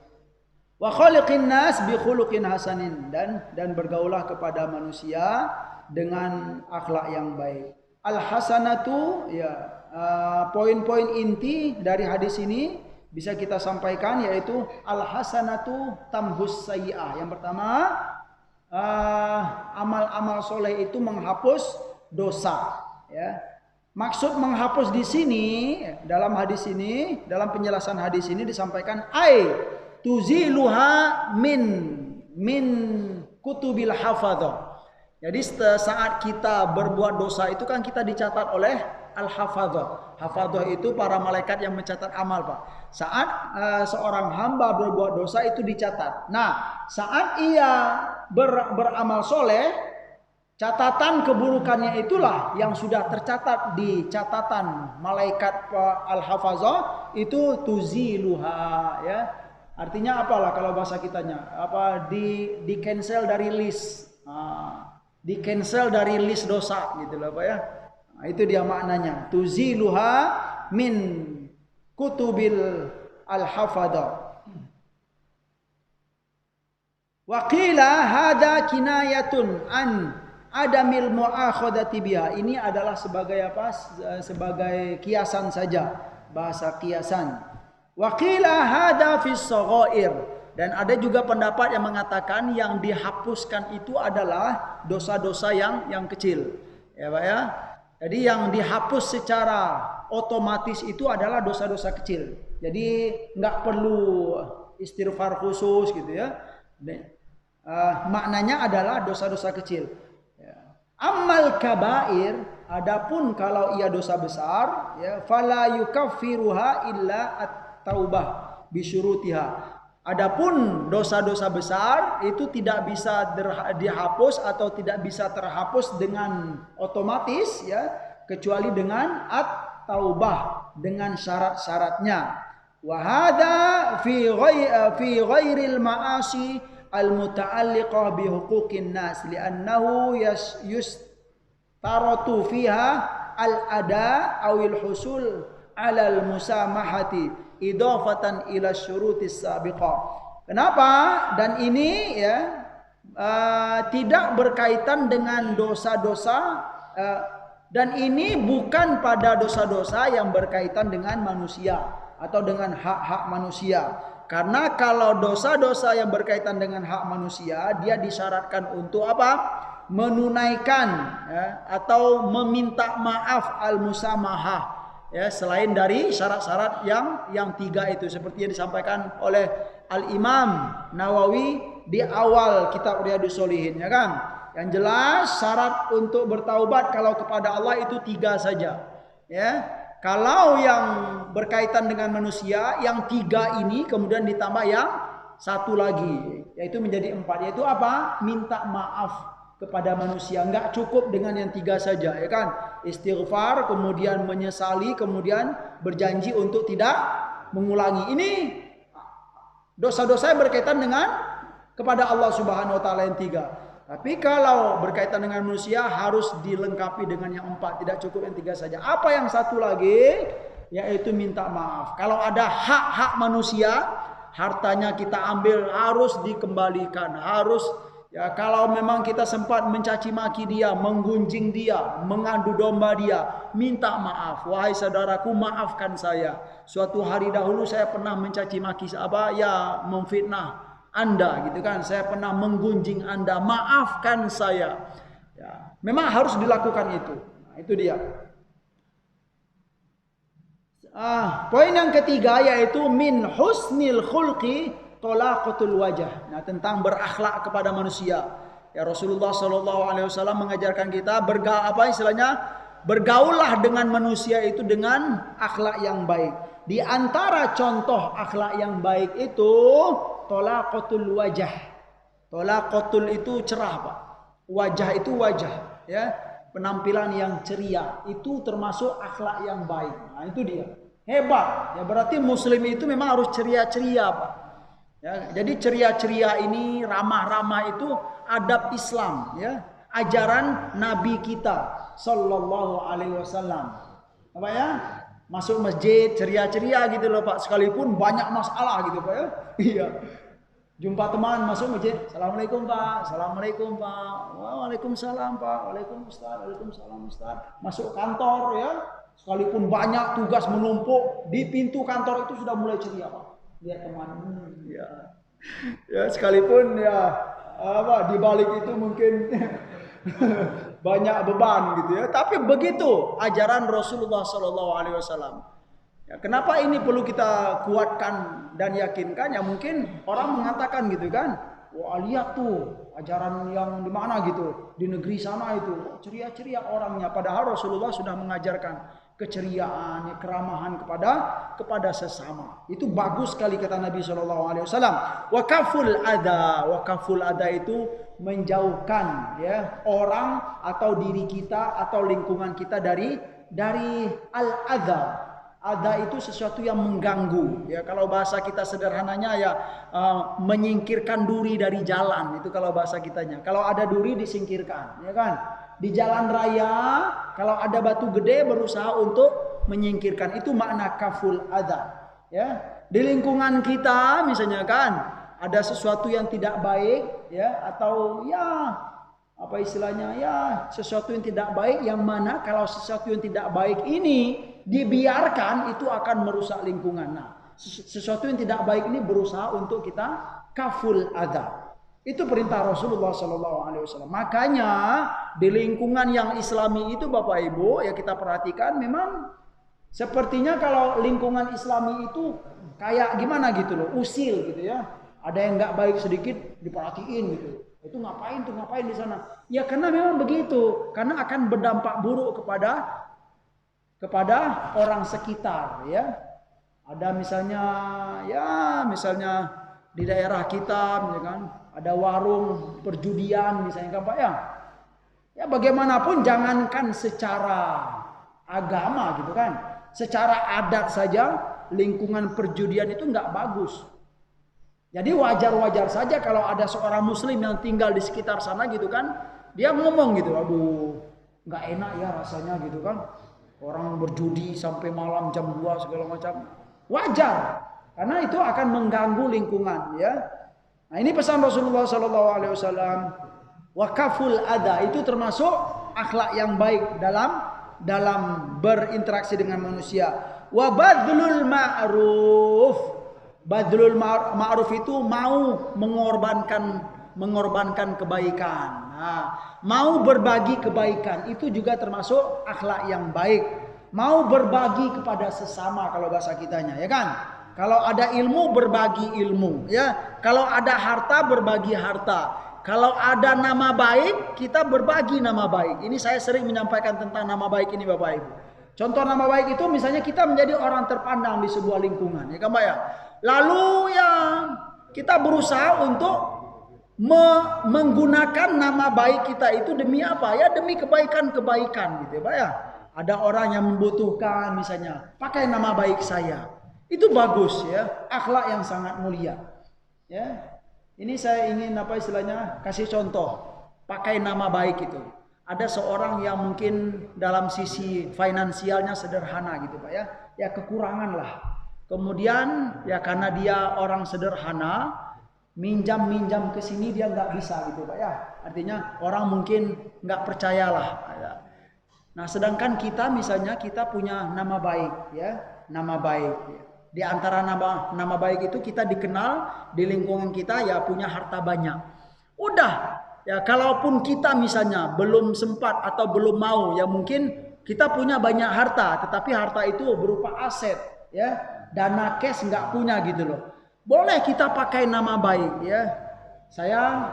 Speaker 2: Wa khaliqin nas bi khuluqin hasanin, dan bergaulah kepada manusia dengan akhlak yang baik. Al hasanatu, ya, poin-poin inti dari hadis ini bisa kita sampaikan yaitu al hasanatu tamhus sayyi'ah. Yang pertama, amal-amal soleh itu menghapus dosa, ya. Maksud menghapus di sini dalam hadis ini, dalam penjelasan hadis ini disampaikan tuziluha min kutubil hafadzah. Jadi saat kita berbuat dosa itu kan kita dicatat oleh al-hafadzah. Hafadzah itu para malaikat yang mencatat amal, Pak. Saat seorang hamba berbuat dosa itu dicatat. Nah, saat ia beramal soleh, catatan keburukannya itulah yang sudah tercatat di catatan malaikat al-hafadzah itu tuziluha, ya. Artinya apalah kalau bahasa kitanya? Apa di cancel dari list. Di cancel dari list dosa gitu loh Pak ya. Nah, itu dia maknanya. Tuziluha min kutubil al-hafadha. Wa qila hadza kinayatun an adamil muakhadati biha. Ini adalah sebagai apa? Sebagai kiasan saja, bahasa kiasan. Wa qila hadza fis saghair. Dan ada juga pendapat yang mengatakan yang dihapuskan itu adalah dosa-dosa yang kecil. Ya Pak ya. Jadi yang dihapus secara otomatis itu adalah dosa-dosa kecil. Jadi nggak perlu istighfar khusus gitu ya. Maknanya adalah dosa-dosa kecil. Ammal kabair, adapun kalau ia dosa besar, ya, fala yukaffiruha illa at-taubah bisyurutiha. Adapun dosa-dosa besar itu tidak bisa dihapus atau tidak bisa terhapus dengan otomatis, ya, kecuali dengan at-taubah, dengan syarat-syaratnya. Wa hadza fi ghairil ma'asi al-muta'alliqah bi huquqin nas li'annahu yustaratu fiha al-ada awil husul 'ala al-musamahati idafatan ila syurutis sabiqah. Kenapa? Dan ini ya tidak berkaitan dengan dosa-dosa dan ini bukan pada dosa-dosa yang berkaitan dengan manusia atau dengan hak-hak manusia. Karena kalau dosa-dosa yang berkaitan dengan hak manusia, dia disyaratkan untuk apa? Menunaikan, ya, atau meminta maaf al-musamahah. Ya, selain dari syarat-syarat yang tiga itu seperti yang disampaikan oleh Al-Imam Nawawi di awal kitab Riyadhus Shalihin, ya kan? Yang jelas syarat untuk bertaubat kalau kepada Allah itu tiga saja, ya. Kalau yang berkaitan dengan manusia yang tiga ini kemudian ditambah yang satu lagi, yaitu menjadi empat, yaitu apa? Minta maaf kepada manusia. Enggak cukup dengan yang tiga saja, ya kan? Istighfar, kemudian menyesali, kemudian berjanji untuk tidak mengulangi. Ini dosa-dosa yang berkaitan dengan kepada Allah Subhanahu wa taala yang tiga. Tapi kalau berkaitan dengan manusia harus dilengkapi dengan yang empat, tidak cukup yang tiga saja. Apa yang satu lagi? Yaitu minta maaf. Kalau ada hak-hak manusia, hartanya kita ambil harus dikembalikan, harus. Ya, kalau memang kita sempat mencaci maki dia, menggunjing dia, mengadu domba dia, minta maaf. Wahai saudaraku, maafkan saya. Suatu hari dahulu saya pernah mencaci maki memfitnah Anda gitu kan. Saya pernah menggunjing Anda, maafkan saya. Ya, memang harus dilakukan itu. Nah, itu dia. Poin yang ketiga yaitu min husnil khulqi tolaqatul wajah. Nah, tentang berakhlak kepada manusia. Ya Rasulullah SAW mengajarkan kita bergaullah dengan manusia itu dengan akhlak yang baik. Di antara contoh akhlak yang baik itu tolaqatul wajah. Tolaqatul itu cerah, Pak. Wajah itu wajah, ya. Penampilan yang ceria itu termasuk akhlak yang baik. Nah, itu dia. Hebat. Ya berarti muslim itu memang harus ceria-ceria, Pak. Ya, jadi ceria-ceria ini, ramah-ramah itu adab Islam, ya. Ajaran Nabi kita sallallahu alaihi wasallam. Apa ya? Masuk masjid ceria-ceria gitu loh, Pak. Sekalipun banyak masalah gitu, Pak, ya. Iya. Jumpa teman masuk masjid, assalamualaikum Pak, assalamualaikum Pak, waalaikumsalam Pak, waalaikumsalam Ustaz. Masuk kantor ya, sekalipun banyak tugas menumpuk di pintu kantor itu sudah mulai ceria, Pak. Lihat teman, ya sekalipun ya di balik itu mungkin banyak beban gitu ya, tapi begitu ajaran Rasulullah SAW. Ya, kenapa ini perlu kita kuatkan dan yakinkan? Ya mungkin orang mengatakan gitu kan, wah lihat tuh ajaran yang di mana gitu, di negeri sana itu ceria-ceria orangnya. Padahal Rasulullah sudah mengajarkan keceriaan, keramahan kepada sesama. Itu bagus sekali kata Nabi SAW. Wakaful ada itu menjauhkan ya orang atau diri kita atau lingkungan kita dari al-adha. Ada itu sesuatu yang mengganggu. Ya kalau bahasa kita sederhananya ya menyingkirkan duri dari jalan, itu kalau bahasa kitanya. Kalau ada duri disingkirkan, ya kan? Di jalan raya kalau ada batu gede berusaha untuk menyingkirkan. Itu makna kaful adha. Ya, di lingkungan kita misalnya kan ada sesuatu yang tidak baik ya atau ya apa istilahnya ya sesuatu yang tidak baik, yang mana kalau sesuatu yang tidak baik ini dibiarkan itu akan merusak lingkungan. Nah, sesuatu yang tidak baik ini berusaha untuk kita kaful adha. Itu perintah Rasulullah SAW. Makanya di lingkungan yang Islami itu Bapak Ibu ya kita perhatikan memang sepertinya kalau lingkungan Islami itu kayak gimana gitu loh, usil gitu ya. Ada yang nggak baik sedikit diperhatiin gitu. Itu ngapain di sana? Ya karena memang begitu, karena akan berdampak buruk kepada orang sekitar ya. Ada misalnya di daerah kita misalkan ada warung perjudian misalnya kan Pak ya. Ya bagaimanapun jangankan secara agama gitu kan. Secara adat saja lingkungan perjudian itu nggak bagus. Jadi wajar-wajar saja kalau ada seorang muslim yang tinggal di sekitar sana gitu kan, dia ngomong gitu, aduh nggak enak ya rasanya gitu kan, orang berjudi sampai malam jam 2 segala macam. Wajar, karena itu akan mengganggu lingkungan ya. Nah ini pesan Rasulullah SAW, wakaful adha itu termasuk akhlak yang baik dalam berinteraksi dengan manusia. Wabadlul ma'ruf. Badlul ma'ruf itu mau mengorbankan kebaikan. Nah, mau berbagi kebaikan itu juga termasuk akhlak yang baik. Mau berbagi kepada sesama kalau bahasa kitanya, ya kan? Kalau ada ilmu berbagi ilmu, ya. Kalau ada harta berbagi harta. Kalau ada nama baik kita berbagi nama baik. Ini saya sering menyampaikan tentang nama baik ini Bapak Ibu. Contoh nama baik itu misalnya kita menjadi orang terpandang di sebuah lingkungan, ya kan Pak ya? Lalu ya kita berusaha untuk menggunakan nama baik kita itu demi apa? Ya demi kebaikan-kebaikan gitu ya Pak ya. Ada orang yang membutuhkan misalnya, pakai nama baik saya. Itu bagus ya, akhlak yang sangat mulia. Ya. Ini saya ingin apa istilahnya kasih contoh, pakai nama baik itu. Ada seorang yang mungkin dalam sisi finansialnya sederhana gitu Pak ya. Ya kekurangan lah. Kemudian ya karena dia orang sederhana, minjam ke sini dia nggak bisa gitu Pak ya. Artinya orang mungkin nggak percayalah. Nah sedangkan kita misalnya kita punya nama baik ya, nama baik. Di antara nama baik itu kita dikenal di lingkungan kita ya punya harta banyak. Udah ya kalaupun kita misalnya belum sempat atau belum mau ya mungkin kita punya banyak harta, tetapi harta itu berupa aset ya. Dana cash nggak punya gitu loh. Boleh kita pakai nama baik ya. Saya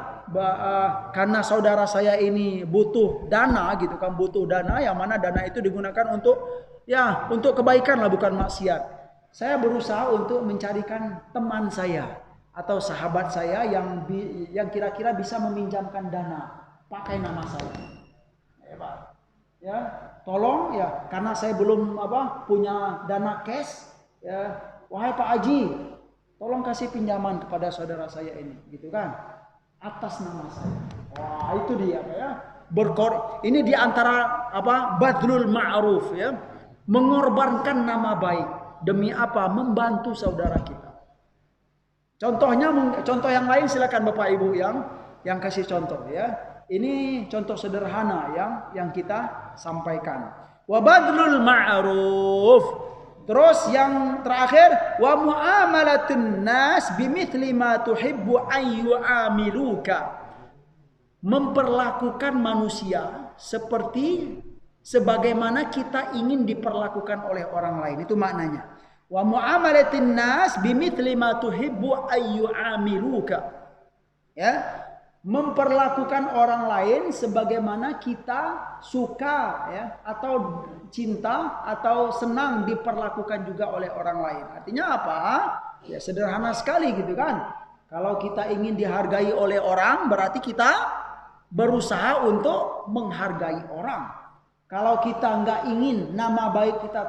Speaker 2: karena saudara saya ini butuh dana gitu kan, butuh dana yang mana dana itu digunakan untuk ya untuk kebaikan lah, bukan maksiat. Saya berusaha untuk mencarikan teman saya atau sahabat saya yang kira-kira bisa meminjamkan dana pakai nama saya. Hebat. Ya, tolong ya, karena saya belum punya dana cash ya. Wahai Pak Haji, tolong kasih pinjaman kepada saudara saya ini, gitu kan? Atas nama saya. Wah, itu dia ya. Ini di antara badlul ma'ruf ya. Mengorbankan nama baik demi apa? Membantu saudara kita. Contoh yang lain silakan Bapak Ibu yang kasih contoh ya. Ini contoh sederhana yang kita sampaikan. Wa badlul ma'ruf. Terus yang terakhir, wa muamalatun nas bimithli ma tuhibbu an yu'amiluka. Memperlakukan manusia seperti sebagaimana kita ingin diperlakukan oleh orang lain. Itu maknanya. Wa muamalatin nas bimithli ma tuhibbu an yu'amiluka. Ya. Memperlakukan orang lain sebagaimana kita suka ya, atau cinta atau senang diperlakukan juga oleh orang lain. Artinya apa? Ya sederhana sekali gitu kan. Kalau kita ingin dihargai oleh orang, berarti kita berusaha untuk menghargai orang. Kalau kita nggak ingin nama baik kita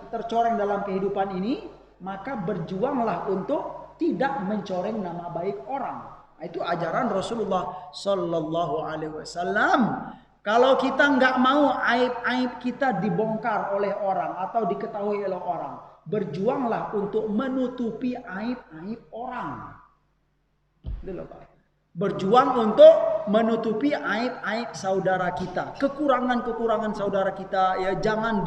Speaker 2: tercoreng dalam kehidupan ini, maka berjuanglah untuk tidak mencoreng nama baik orang. Itu ajaran Rasulullah Sallallahu Alaihi Wasallam. Kalau kita nggak mau aib-aib kita dibongkar oleh orang atau diketahui oleh orang, berjuanglah untuk menutupi aib-aib orang. Berjuang untuk menutupi aib-aib saudara kita, kekurangan-kekurangan saudara kita ya jangan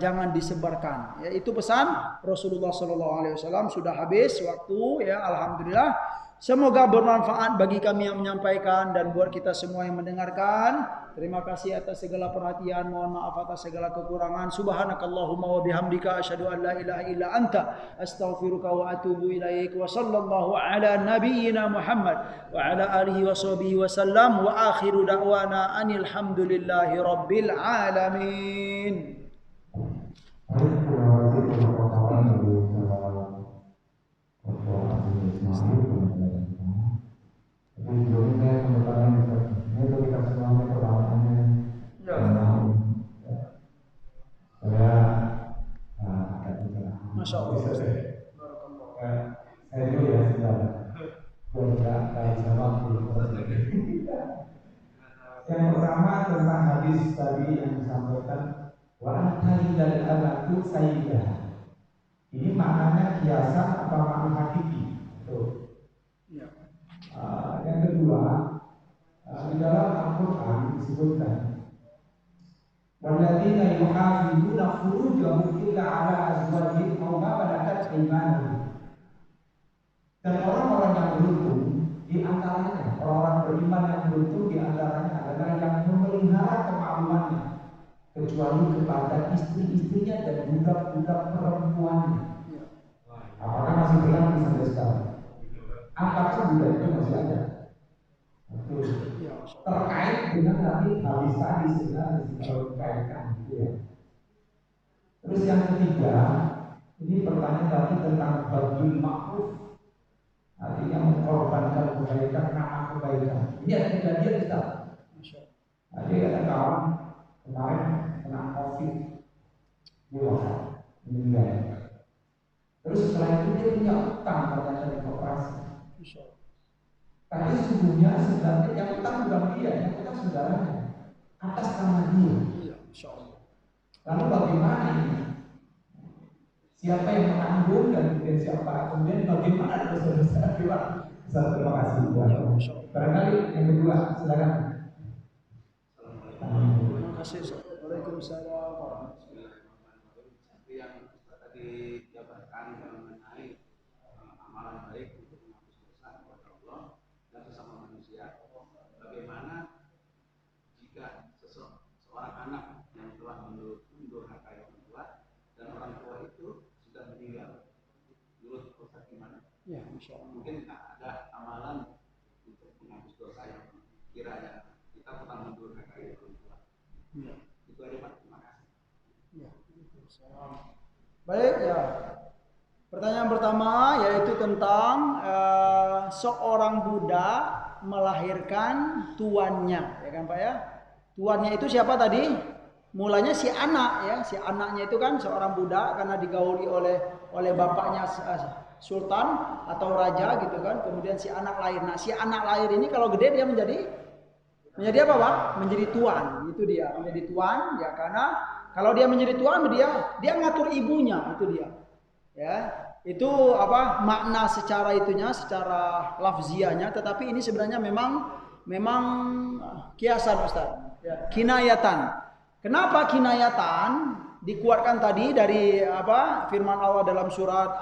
Speaker 2: jangan disebarkan. Ya, itu pesan Rasulullah Sallallahu Alaihi Wasallam. Sudah habis waktu ya, alhamdulillah. Semoga bermanfaat bagi kami yang menyampaikan dan buat kita semua yang mendengarkan. Terima kasih atas segala perhatian. Mohon maaf atas segala kekurangan. Subhanakallahumma wa bihamdika asyhadu an la ilaha illa anta astaghfiruka wa atubu ilaik. Wa sallallahu ala nabiyyina Muhammad wa ala alihi wa sahbihi wa sallam wa akhiru da'wana anil hamdulillahi rabbil alamin. Masya Allah.
Speaker 3: Saya dulu ya saudara. Yang pertama tentang hadis tadi yang disampaikan wa antalidal abatu sayyidah. Ini maknanya kiasan atau makna hakiki. Yang kedua, di dalam Al-Quran disebutkan walladzina yuhafizuna furujahum illa ala azwajihim aw ma malakat aymanuhum. Dan orang-orang yang beruntung di antaranya, orang-orang beriman yang beruntung di antaranya adalah yang memelihara kemaklumannya kecuali kepada istri-istrinya dan budak-budak perempuannya. Apakah masih berlaku sampai sekarang? Apakah budak itu masih ada? Terkait dengan nanti habis tadi sebenarnya kalau dikaitkan gitu ya. Terus yang ketiga, ini pertanyaan tadi tentang badlul ma'ruf, artinya mengorbankan kebaikan karena kebaikan. Ini ada kejadian kita. Ada kata kawan kemarin kena COVID, meninggal. Terus setelah itu dia punya utang ternyata di koperasi. Tapi sesungguhnya sebenarnya yang utang bukan dia, yang utang saudaranya atas nama dia. Lalu bagaimana ini? Siapa yang menanggung dan kemudian siapa? Kemudian bagaimana saudara-saudara? Terima kasih. Barangkali yang kedua, silakan.
Speaker 2: Terima kasih. Waalaikumsalam.
Speaker 4: Yang tadi jabarkan mengenai amalan baik untuk menghapus dosa kepada Allah dan sesama manusia. Bagaimana jika seorang anak yang telah mendurhakai orang tua dan orang tua itu sudah meninggal? Menurut Ustaz gimana?
Speaker 2: Ya, insya Allah.
Speaker 4: Mungkin ada amalan kiranya kita pernah mundur dari perempuan.
Speaker 2: Ya.
Speaker 4: Itu aja Pak, terima kasih.
Speaker 2: Ya. Baik ya. Pertanyaan pertama yaitu tentang seorang budak melahirkan tuannya, ya kan Pak ya? Tuannya itu siapa tadi? Mulanya si anak ya, si anaknya itu kan seorang budak karena digauli oleh bapaknya sultan atau raja gitu kan. Kemudian si anak lahir. Nah, si anak lahir ini kalau gede dia menjadi apa Pak? Menjadi tuan. Itu dia, menjadi tuan ya, karena kalau dia menjadi tuan dia ngatur ibunya, itu dia. Ya. Itu apa makna secara itunya, secara lafziahnya, tetapi ini sebenarnya memang kiasan Ustaz. Ya, kinayatan. Kenapa kinayatan? Dikuatkan tadi dari apa firman Allah dalam surat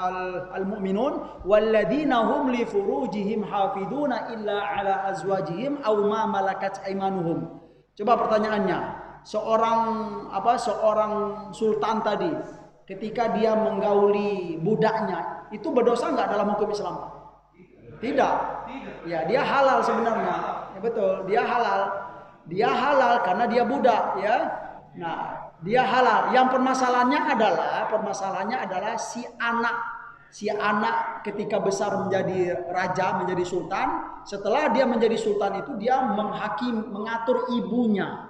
Speaker 2: Al-Mu'minun, walladzina hum li furujihim hafiduna illa ala azwajihim aw ma malakat aymanuhum. Coba pertanyaannya, seorang sultan tadi ketika dia menggauli budaknya itu berdosa nggak dalam hukum Islam? Tidak. Ya, dia halal sebenarnya. Ya, betul, dia halal. Dia halal karena dia budak ya. Nah, dia halal. Yang permasalahannya adalah si anak ketika besar menjadi raja, menjadi sultan, setelah dia menjadi sultan itu dia mengatur ibunya.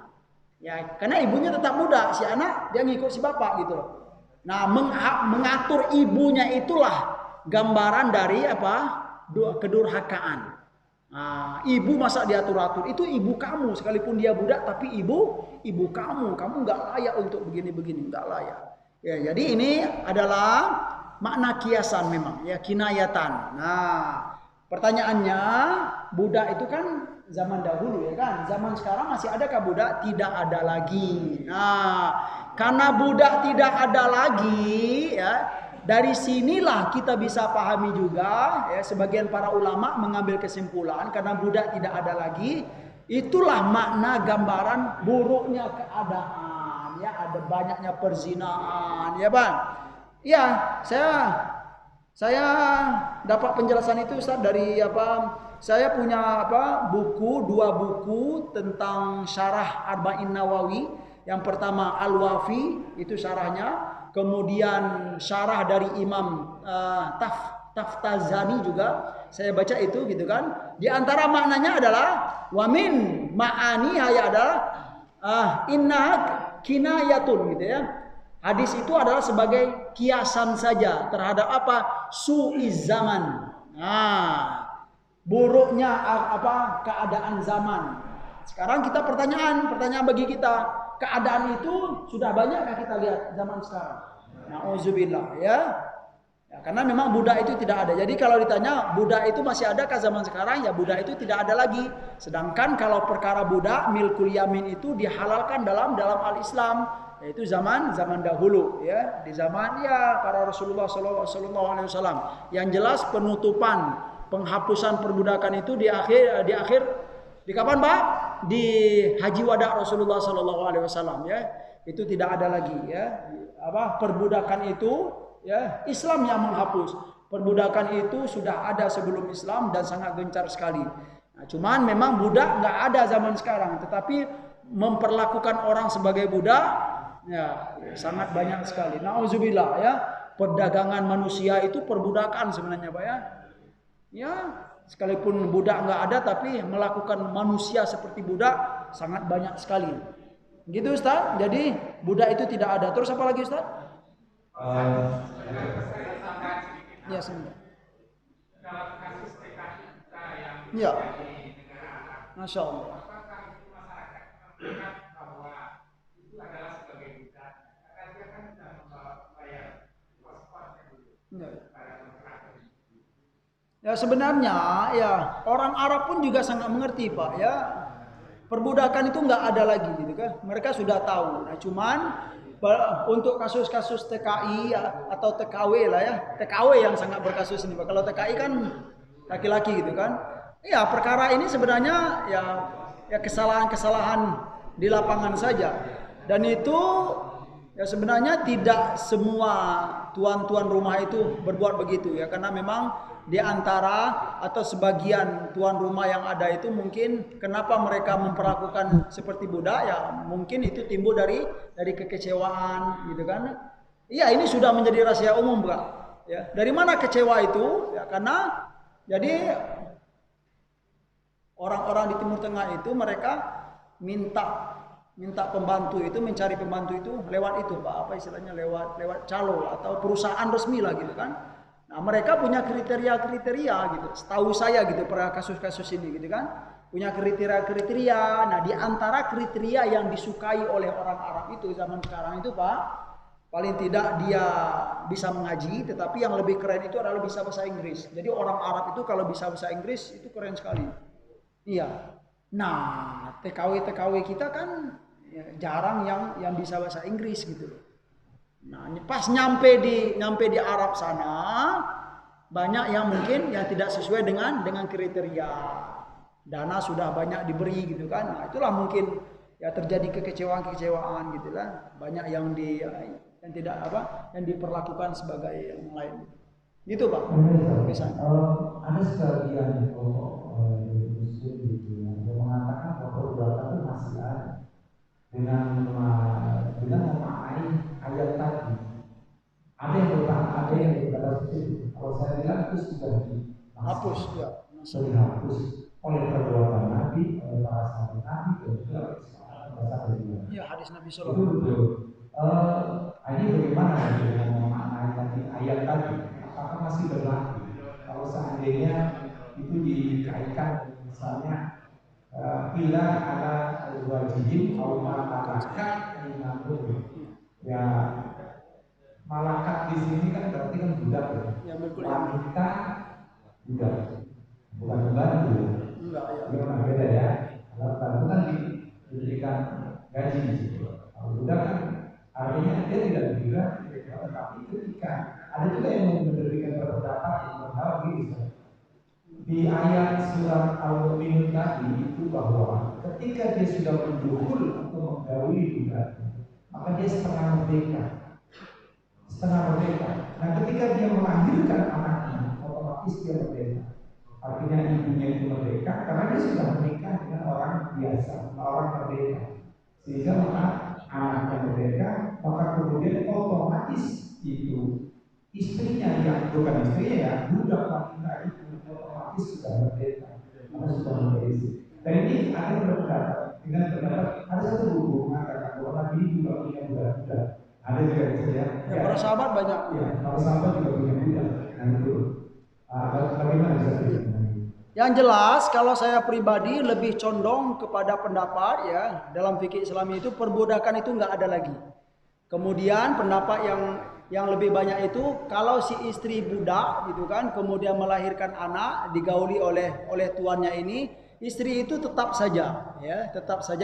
Speaker 2: Ya, karena ibunya tetap budak, si anak dia ngikut si bapak gitu loh. Nah, mengatur ibunya itulah gambaran dari apa? Kedurhakaan. Nah, ibu masa diatur-atur? Itu ibu kamu, sekalipun dia budak tapi ibu kamu nggak layak untuk begini-begini, nggak layak. Ya, jadi ini adalah makna kiasan memang, ya, kinayatan. Nah, pertanyaannya, budak itu kan zaman dahulu ya kan? Zaman sekarang masih adakah budak? Tidak ada lagi. Nah, karena budak tidak ada lagi, ya. Dari sinilah kita bisa pahami juga, ya, sebagian para ulama mengambil kesimpulan karena budak tidak ada lagi, itulah makna gambaran buruknya keadaan, ya, ada banyaknya perzinahan, ya Bang. Ya, saya dapat penjelasan itu Ustaz dari apa? Saya punya dua buku tentang syarah Arba'in Nawawi. Yang pertama Al-Wafi, itu syarahnya. Kemudian syarah dari Imam Taftazani juga saya baca itu gitu kan. Di antara maknanya adalah wamin ma'ani adalah inna kinayatun gitu ya. Hadis itu adalah sebagai kiasan saja terhadap apa? Su'iz zaman. Nah, buruknya keadaan zaman. Sekarang kita pertanyaan bagi kita. Keadaan itu sudah banyakkah kita lihat zaman sekarang? Nauzubillah ya. Karena memang budak itu tidak ada. Jadi kalau ditanya budak itu masih adakah zaman sekarang? Ya, budak itu tidak ada lagi. Sedangkan kalau perkara budak milkul yamin itu dihalalkan dalam al-Islam, yaitu zaman dahulu ya, di zaman ya para Rasulullah sallallahu alaihi wasallam. Yang jelas penutupan, penghapusan perbudakan itu di akhir di kapan Pak? Di Haji Wada Rasulullah sallallahu alaihi wasallam ya. Itu tidak ada lagi ya. Perbudakan itu ya Islam yang menghapus. Perbudakan itu sudah ada sebelum Islam dan sangat gencar sekali. Nah, cuman memang budak nggak ada zaman sekarang, tetapi memperlakukan orang sebagai budak ya sangat banyak sekali. Nauzubillah ya. Perdagangan manusia itu perbudakan sebenarnya Pak ya. Ya, sekalipun budak nggak ada tapi melakukan manusia seperti budak sangat banyak sekali. Gitu Ustaz. Jadi budak itu tidak ada. Terus apa lagi Ustaz? Ya, sebentar. Ya. Masya Allah. Ya sebenarnya ya orang Arab pun juga sangat mengerti Pak ya, perbudakan itu nggak ada lagi gitu kan, mereka sudah tahu. Nah cuman untuk kasus-kasus TKI ya, atau TKW lah ya, TKW yang sangat berkasus ini Pak. Kalau TKI kan laki-laki gitu kan, ya perkara ini sebenarnya ya kesalahan-kesalahan di lapangan saja, dan itu ya sebenarnya tidak semua tuan-tuan rumah itu berbuat begitu ya, karena memang di antara atau sebagian tuan rumah yang ada itu mungkin kenapa mereka memperlakukan seperti budak, ya mungkin itu timbul dari kekecewaan gitu kan. Iya, ini sudah menjadi rahasia umum, Pak. Ya, dari mana kecewa itu? Ya karena jadi orang-orang di Timur Tengah itu mereka minta pembantu itu, mencari pembantu itu lewat itu, Pak, apa istilahnya, lewat calo atau perusahaan resmi lah gitu kan. Nah, mereka punya kriteria gitu. Setahu saya gitu pada kasus-kasus ini gitu kan. Punya kriteria. Nah, di antara kriteria yang disukai oleh orang Arab itu zaman sekarang itu, Pak, paling tidak dia bisa mengaji, tetapi yang lebih keren itu adalah bisa bahasa Inggris. Jadi orang Arab itu kalau bisa bahasa Inggris itu keren sekali. Iya. Nah, TKW kita kan ya, jarang yang bisa bahasa Inggris gitu loh. Nah, pas nyampe di Arab sana, banyak yang mungkin yang tidak sesuai dengan kriteria. Dana sudah banyak diberi gitu kan. Nah, itulah mungkin ya terjadi kekecewaan gitu lah. Banyak yang yang diperlakukan sebagai yang lain. Gitu, Pak. Misalnya.
Speaker 3: Ada sebagian kelompok muslim gitu yang mengatakan bahwa perbuatan itu masih ada dengan memaknai ayat tadi. Ada yang berkata seperti kalau saya bilang itu sudah
Speaker 2: dihapus, ya.
Speaker 3: Dihapus oleh perbuatan Nabi, oleh para sahabat Nabi, dan juga
Speaker 2: ya, hadis Nabi
Speaker 3: SAW. Itu betul. Ini bagaimana dengan memaknai tadi ayat tadi? Apakah masih berlaku? Kalau seandainya itu dikaitkan misalnya bila ada wajib atau malakat ya, malakat di sini kan berarti kan budak ya, wanita budak, bukan pembantu.
Speaker 2: Enggak ya.
Speaker 3: Gimana beda ya? Kalau pembantu kan diberikan gaji di situ. Kalau budak kan artinya dia tidak juga, tetapi ketika ada juga yang memberikan pendapat yang berbeda gitu. Di ayat surat Al-Mu'minun tadi itu bahwa ketika dia sudah mendukul untuk menggauli budak, maka dia setengah merdeka. Nah, ketika dia melahirkan anaknya, otomatis dia merdeka. Artinya ibunya itu merdeka karena dia sudah menikah dengan orang biasa, orang merdeka. Sehingga maka anaknya merdeka, maka kemudian otomatis itu istrinya yang bukan istrinya ya, budak wanita itu otomatis sudah merdeka, karena sudah menjadi. Dan ini ada berpendapat dengan pendapat ada satu buku mengatakan bahwa Nabi juga punya budak-budak. Ada juga bisa ya.
Speaker 2: Para sahabat banyak.
Speaker 3: Ya, para sahabat juga punya budak. Nah itu bagaimana bisa
Speaker 2: Yang jelas kalau saya pribadi lebih condong kepada pendapat ya dalam fikih Islami itu perbudakan itu nggak ada lagi. Kemudian pendapat yang lebih banyak itu kalau si istri budak gitu kan kemudian melahirkan anak digauli oleh tuannya ini, istri itu tetap saja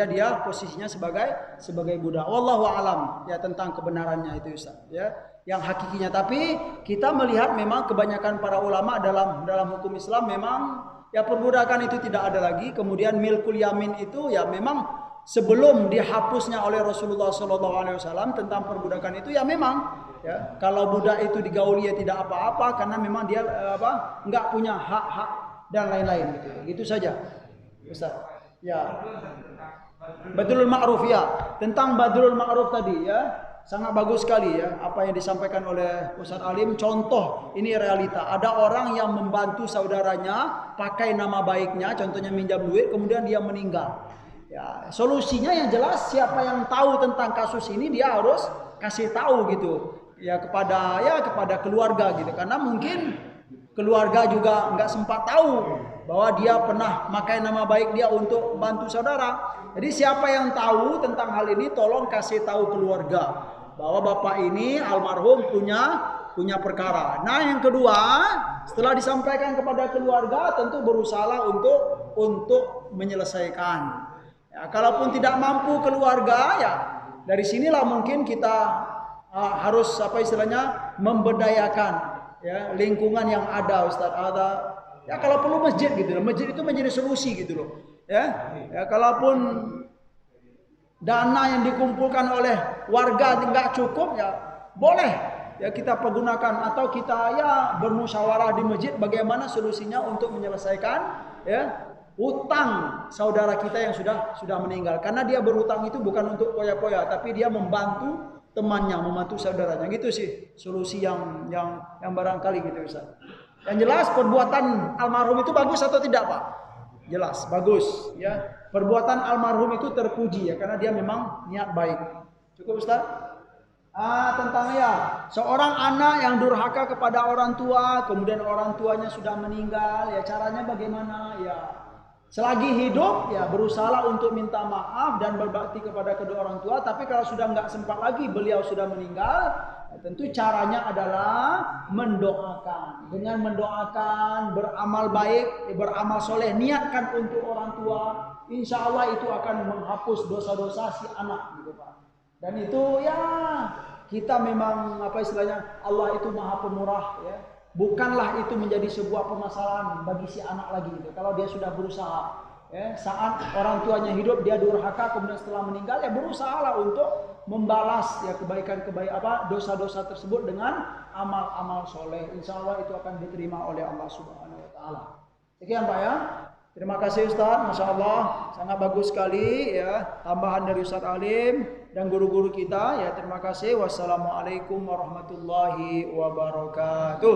Speaker 2: dia posisinya sebagai budak. Wallahu alam ya tentang kebenarannya itu Ustaz ya yang hakikinya. Tapi kita melihat memang kebanyakan para ulama dalam hukum Islam memang ya perbudakan itu tidak ada lagi. Kemudian milkul yamin itu ya memang sebelum dihapusnya oleh Rasulullah SAW tentang perbudakan itu ya memang ya kalau budak itu digauli ya tidak apa-apa karena memang dia nggak punya hak-hak dan lain-lain gitu saja Ustaz ya. Badrul Ma'ruf ya, tentang Badrul Ma'ruf tadi ya sangat bagus sekali ya apa yang disampaikan oleh Ustaz Alim. Contoh ini realita, ada orang yang membantu saudaranya pakai nama baiknya, contohnya minjam duit kemudian dia meninggal. Ya, solusinya yang jelas siapa yang tahu tentang kasus ini dia harus kasih tahu gitu ya kepada keluarga gitu, karena mungkin keluarga juga nggak sempat tahu bahwa dia pernah pakai nama baik dia untuk bantu saudara. Jadi siapa yang tahu tentang hal ini tolong kasih tahu keluarga bahwa bapak ini almarhum punya perkara. Nah yang kedua, setelah disampaikan kepada keluarga tentu berusaha untuk menyelesaikan. Ya, kalaupun tidak mampu keluarga ya dari sinilah mungkin kita harus memberdayakan ya lingkungan yang ada Ustaz. Ada ya kalau perlu masjid gitu loh. Masjid itu menjadi solusi gitu loh. Ya kalaupun dana yang dikumpulkan oleh warga nggak cukup ya boleh ya kita pergunakan, atau kita ya bermusyawarah di masjid bagaimana solusinya untuk menyelesaikan ya utang saudara kita yang sudah meninggal. Karena dia berutang itu bukan untuk poya-poya, tapi dia membantu temannya, membantu saudaranya. Gitu sih solusi yang barangkali gitu Ustaz. Yang jelas perbuatan almarhum itu bagus atau tidak Pak? Jelas bagus ya. Perbuatan almarhum itu terpuji ya, karena dia memang niat baik. Cukup Ustaz? Tentang ya seorang anak yang durhaka kepada orang tua, kemudian orang tuanya sudah meninggal, ya caranya bagaimana ya? Selagi hidup ya berusaha untuk minta maaf dan berbakti kepada kedua orang tua. Tapi kalau sudah nggak sempat lagi, beliau sudah meninggal, ya tentu caranya adalah mendoakan. Dengan mendoakan, beramal baik, beramal soleh, niatkan untuk orang tua. Insya Allah itu akan menghapus dosa-dosa si anak gitu Pak. Dan itu ya kita memang apa istilahnya, Allah itu maha pemurah ya. Bukanlah itu menjadi sebuah permasalahan bagi si anak lagi gitu. Kalau dia sudah berusaha ya, saat orang tuanya hidup dia durhaka, kemudian setelah meninggal ya berusahalah untuk membalas ya dosa-dosa tersebut dengan amal-amal soleh. Insya Allah itu akan diterima oleh Allah Subhanahu Wa Taala. Sekian Pak ya. Terima kasih Ustaz, Masya Allah sangat bagus sekali ya tambahan dari Ustaz Alim dan guru-guru kita ya. Terima kasih. Wassalamualaikum warahmatullahi wabarakatuh.